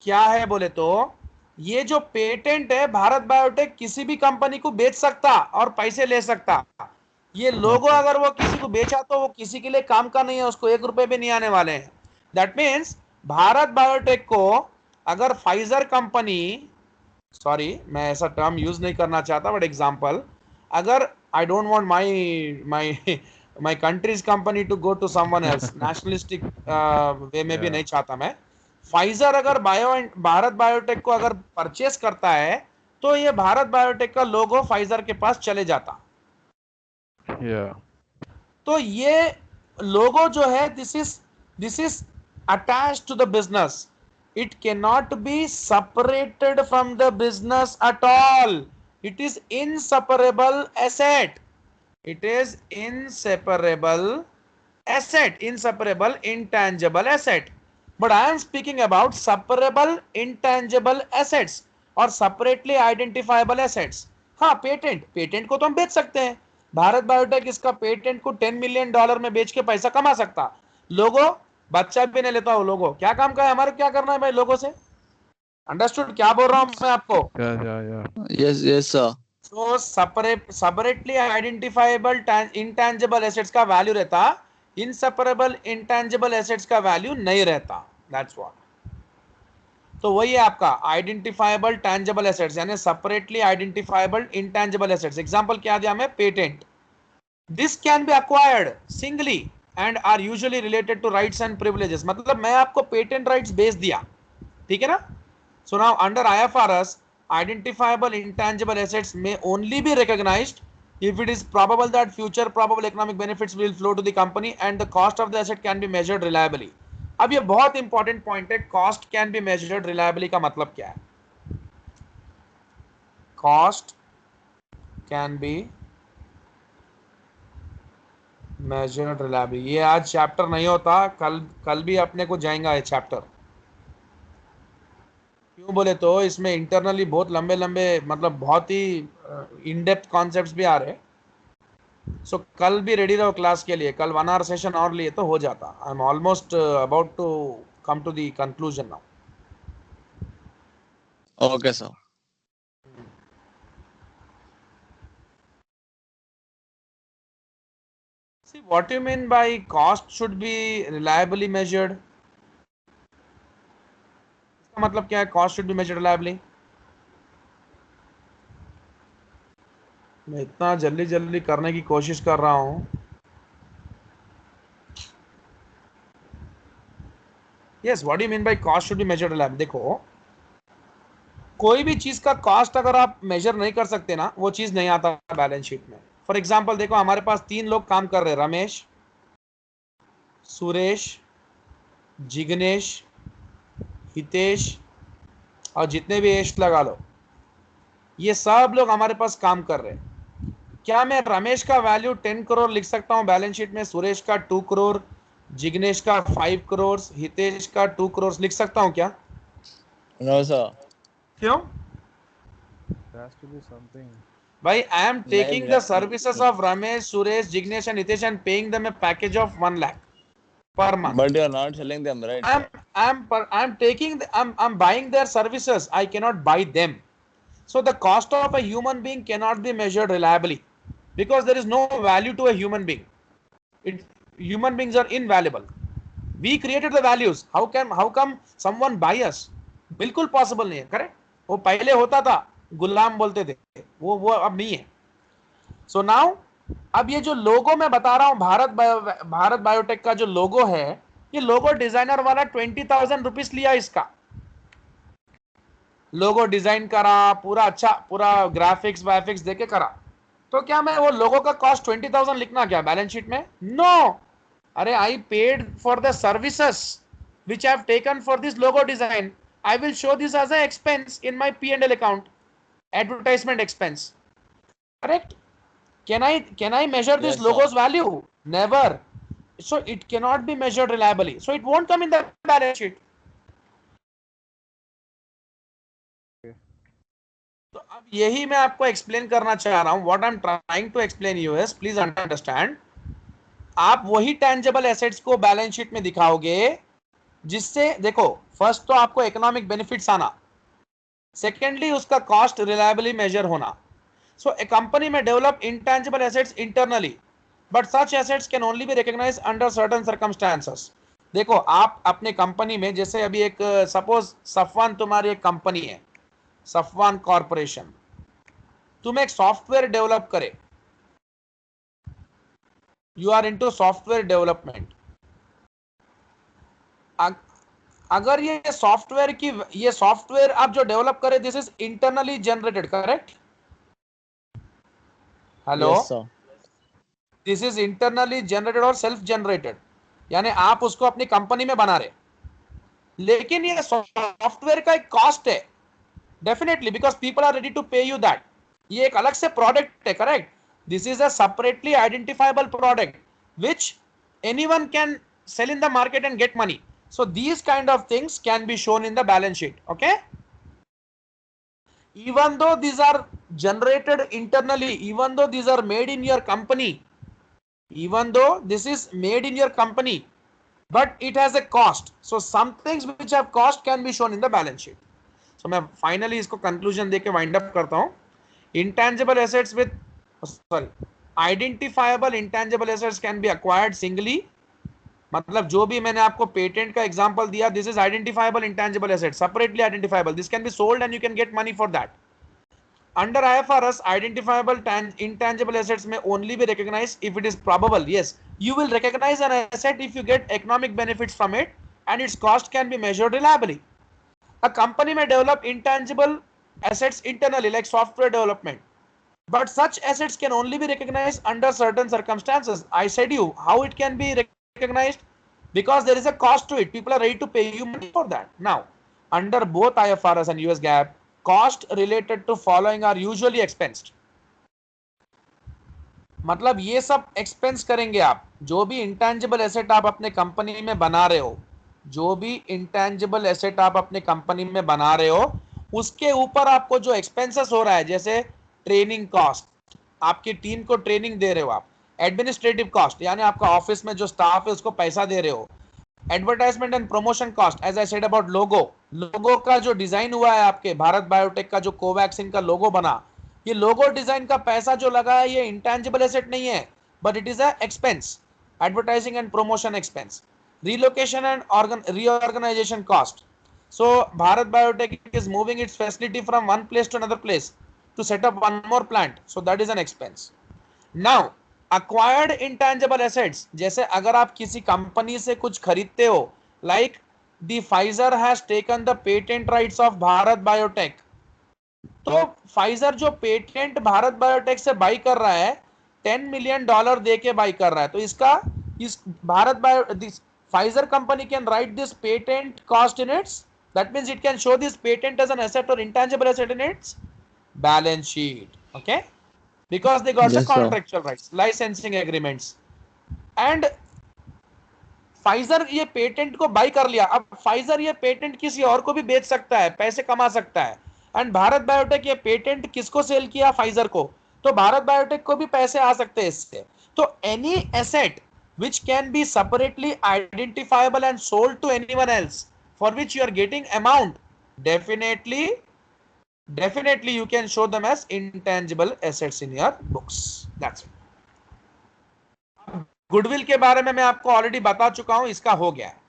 क्या है बोले तो, ये जो पेटेंट है भारत बायोटेक किसी भी कंपनी को बेच सकता और पैसे ले सकता। ये लोगो Okay. अगर वो किसी को बेचा तो वो किसी के लिए काम का नहीं है, उसको $1 भी नहीं आने वाले हैं। दैट मीन्स भारत बायोटेक को अगर फाइजर कंपनी, सॉरी मैं ऐसा टर्म यूज नहीं करना चाहता बट एग्जांपल, अगर I don't want my my my country's company to go to someone else, nationalistic way में भी Yeah. नहीं चाहता मैं। फाइजर अगर भारत बायोटेक को अगर परचेस करता है तो ये भारत बायोटेक का लोगो फाइजर के पास चले जाता। Yeah. तो ये लोगो जो है this is attached to the business, it can not be separated from the business at all, it is inseparable asset, it is inseparable asset, inseparable intangible asset, but I am speaking about separable intangible assets और separately identifiable assets। हाँ पेटेंट को तो हम बेच सकते हैं, भारत बायोटेक इसका पेटेंट को $10 मिलियन में बेच के पैसा कमा सकता। लोगो बच्चा भी नहीं लेता, वो लोगो क्या काम का है, हमारे क्या करना है भाई लोगो से, अंडरस्टूड क्या बोल रहा हूं मैं आपको। Yeah, yeah, yeah. Yes yes sir. तो सेपरेटली आइडेंटिफाइबल इंटेंजिबल एसेट्स का वैल्यू रहता, इनसेपरेबल इंटेंजिबल एसेट्स का वैल्यू नहीं रहता, दैट्स व्हाट। तो वही है आपका आइडेंटिफाइबल टैंजिबल एसेट्स यानी separately identifiable intangible assets. Example क्या दिया हमें, patent. This can be acquired singly and are usually related to rights and privileges, मतलब मैं आपको पेटेंट राइट्स बेच दिया, ठीक है ना। So now under IFRS, identifiable intangible assets may only be recognized if it is probable that future probable economic benefits will flow to the company and the cost of the asset can be measured reliably। अब ये बहुत इंपॉर्टेंट पॉइंट है, cost can be measured reliably का मतलब क्या है, cost can be measured reliably. ये आज चैप्टर नहीं होता, कल भी अपने को जाएगा ये चैप्टर। क्यों बोले तो इसमें इंटरनली बहुत लंबे लंबे मतलब बहुत ही इन डेप्थ कॉन्सेप्ट्स भी आ रहे हैं। सो कल भी रेडी रहो क्लास के लिए, कल 1 आवर सेशन और लिए तो हो जाता। I am almost about to come to the conclusion now. Okay sir. See what you mean by cost should be reliably measured, इसका मतलब क्या है, cost should be measured reliably. मैं इतना जल्दी जल्दी करने की कोशिश कर रहा हूं। Yes, what do you mean by cost should be measured reliably. देखो कोई भी चीज का कॉस्ट अगर आप मेजर नहीं कर सकते ना, वो चीज नहीं आता बैलेंस शीट में। फॉर एग्जांपल देखो हमारे पास 3 लोग काम कर रहे हैं, रमेश, सुरेश, जिग्नेश, हितेश और जितने भी एश लगा लो, ये सब लोग हमारे पास काम कर रहे हैं। क्या मैं रमेश का वैल्यू 10 करोड़ लिख सकता हूं बैलेंस शीट में, सुरेश का 2 करोड़, जिग्नेश का 5 करोड़, हितेश का 2 करोड़ लिख सकता हूं क्या? No sir. क्यों There has to be something. भाई, आई एम नहीं taking the services of Ramesh, Suresh, Jignesh and Hitesh and paying them a package of 1 lakh per month। But you are not selling them right sir. I'm taking I'm buying their services, I cannot buy them। So the cost of a human being cannot be measured reliably because there is no value to a human being। Human beings are invaluable. We created the values. How come someone buy us? बिल्कुल पॉसिबल नहीं है. करेक्ट. वो पहले होता था, गुलाम बोलते थे, वो अब नहीं है. सो नाउ अब ये जो लोगो मैं बता रहा हूं, भारत बायोटेक का जो लोगो है, ये लोगो डिजाइनर वाला 20,000 रुपीज लिया इसका. लोगो डिजाइन करा, पूरा अच्छा, पूरा ग्राफिक्स वाफिक्स देके करा. तो क्या मैं वो लोगो का कॉस्ट 20,000 लिखना क्या बैलेंस शीट में? नो. अरे I paid for the services which I have taken for this logo design. I will show this as an expense in my P&L account, advertisement expense. Correct? Can I measure this logo's value? Never. So it cannot be measured reliably. So it won't come in the balance sheet. तो अब यही मैं आपको एक्सप्लेन करना चाह रहा हूं. What I am trying to explain you is, please understand. आप वही टेंजेबल एसेट्स को बैलेंस शीट में दिखाओगे जिससे, देखो, फर्स्ट तो आपको इकोनॉमिक बेनिफिट्स आना, सेकेंडली उसका कॉस्ट रिलायबली मेजर होना. सो ए कंपनी में develop intangible assets internally, but such assets can only be recognised under certain circumstances. देखो, आप अपने कंपनी में, जैसे अभी एक सपोज सफवान तुम्हारी एक कंपनी है, सफवान कॉर्पोरेशन, तुम एक सॉफ्टवेयर डेवलप करे, you are into software development. अगर ये सॉफ्टवेयर आप जो डेवलप करे, this is internally generated, correct? Hello, this is internally generated और सेल्फ जनरेटेड, यानी आप उसको अपनी कंपनी में बना रहे. लेकिन ये सॉफ्टवेयर का एक कॉस्ट है, definitely, because people are ready to pay you that. ये एक अलग से प्रोडक्ट है, correct? This is a separately identifiable product which anyone can sell in the market and get money. So these kind of things can be shown in the balance sheet. Okay, even though these are generated internally, even though these are made in your company, even though this is made in your company, but it has a cost. So some things which have cost can be shown in the balance sheet. So मैं finally इसको conclusion देके wind up करता हूँ. Intangible assets with identifiable intangible assets can be acquired singly. मतलब जो भी मैंने आपको पेटेंट का एग्जांपल दिया, this is identifiable intangible asset, separately identifiable. This can be sold and you can get money for that. Under IFRS, identifiable intangible assets may only be recognise if it is probable. Yes, you will recognise an asset if you get economic benefits from it and its cost can be measured reliably. A company में develop intangible assets internally like software development, but such assets can only be recognized under certain circumstances. I said you how it can be recognized, because there is a cost to it. People are ready to pay you money for that. Now, under both IFRS and US GAAP, cost related to following are usually expensed. मतलब ये सब एक्सपेंस करेंगे आप. जो भी इंटेंजिबल एसेट आप अपने कंपनी में बना रहे हो, जो भी इंटेंजिबल एसेट आप अपने कंपनी में बना रहे हो, उसके ऊपर आपको जो एक्सपेंसेस हो रहा है, जैसे ट्रेनिंग कॉस्ट, आपकी टीम को ट्रेनिंग दे रहे हो आप, एडमिनिस्ट्रेटिव कॉस्ट यानी आपका ऑफिस में जो स्टाफ है उसको पैसा दे रहे हो, advertisement and promotion cost, as I said about logo का जो डिजाइन हुआ है आपके भारत बायोटेक का, जो कोवैक्सीन का लोगो बना, ये लोगो डिजाइन का पैसा जो लगा है, ये इंटेंजिबल एसेट नहीं है, but it is a expense, advertising and promotion expense. Relocation and reorganisation cost. So Bharat Biotech is moving its facility from one place to another place to set up one more plant. So that is an expense. Now, acquired intangible assets, जैसे अगर आप किसी कंपनी से कुछ खरीदते हो, like the Pfizer has taken the patent rights of Bharat Biotech. तो Pfizer जो पेटेंट भारत बायोटेक से बाई कर रहा है, $10 million दे के बाई कर रहा है, तो इसका इस Bharat bio Pfizer company can write this patent cost in its, that means it can show this patent as an asset or intangible asset in its balance sheet. Okay, because they got the contractual rights, licensing agreements, and Pfizer ये पेटेंट को बाई कर लिया. अब Pfizer ये पेटेंट किसी और को भी बेच सकता है, पैसे कमा सकता है. एंड भारत बायोटेक ये पेटेंट किसको सेल किया? Pfizer को. तो भारत बायोटेक को भी पैसे आ सकते हैं इससे. तो any asset which can be separately identifiable and sold to anyone else for which you are getting amount, definitely you can show them as intangible assets in your books. That's it. Goodwill के बारे में मैं आपको ऑलरेडी बता चुका हूं, इसका हो गया है।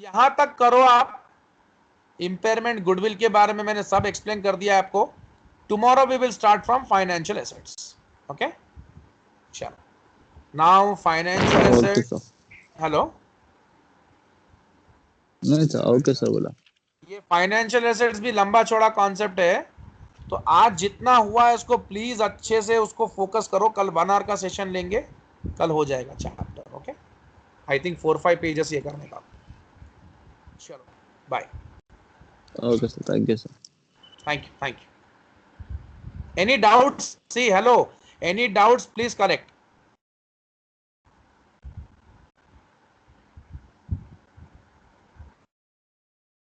यहां तक करो आप। इंपेयरमेंट गुडविल के बारे में मैंने सब एक्सप्लेन कर दिया है आपको। Tomorrow we will start from financial assets. Okay, चलो now financial okay assets. Sir. Hello, नहीं सर, ओके सर बोला। ये फाइनेंशियल एसेट्स भी लंबा चौड़ा कॉन्सेप्ट है, तो आज जितना हुआ है उसको प्लीज अच्छे से उसको फोकस करो। कल 1 आवर का सेशन लेंगे, कल हो जाएगा chapter. Okay, I think 4-5 pages ये करने का। चलो bye. Okay sir, thank you sir. Thank you, thank you. Any doubts? See hello, any doubts please correct.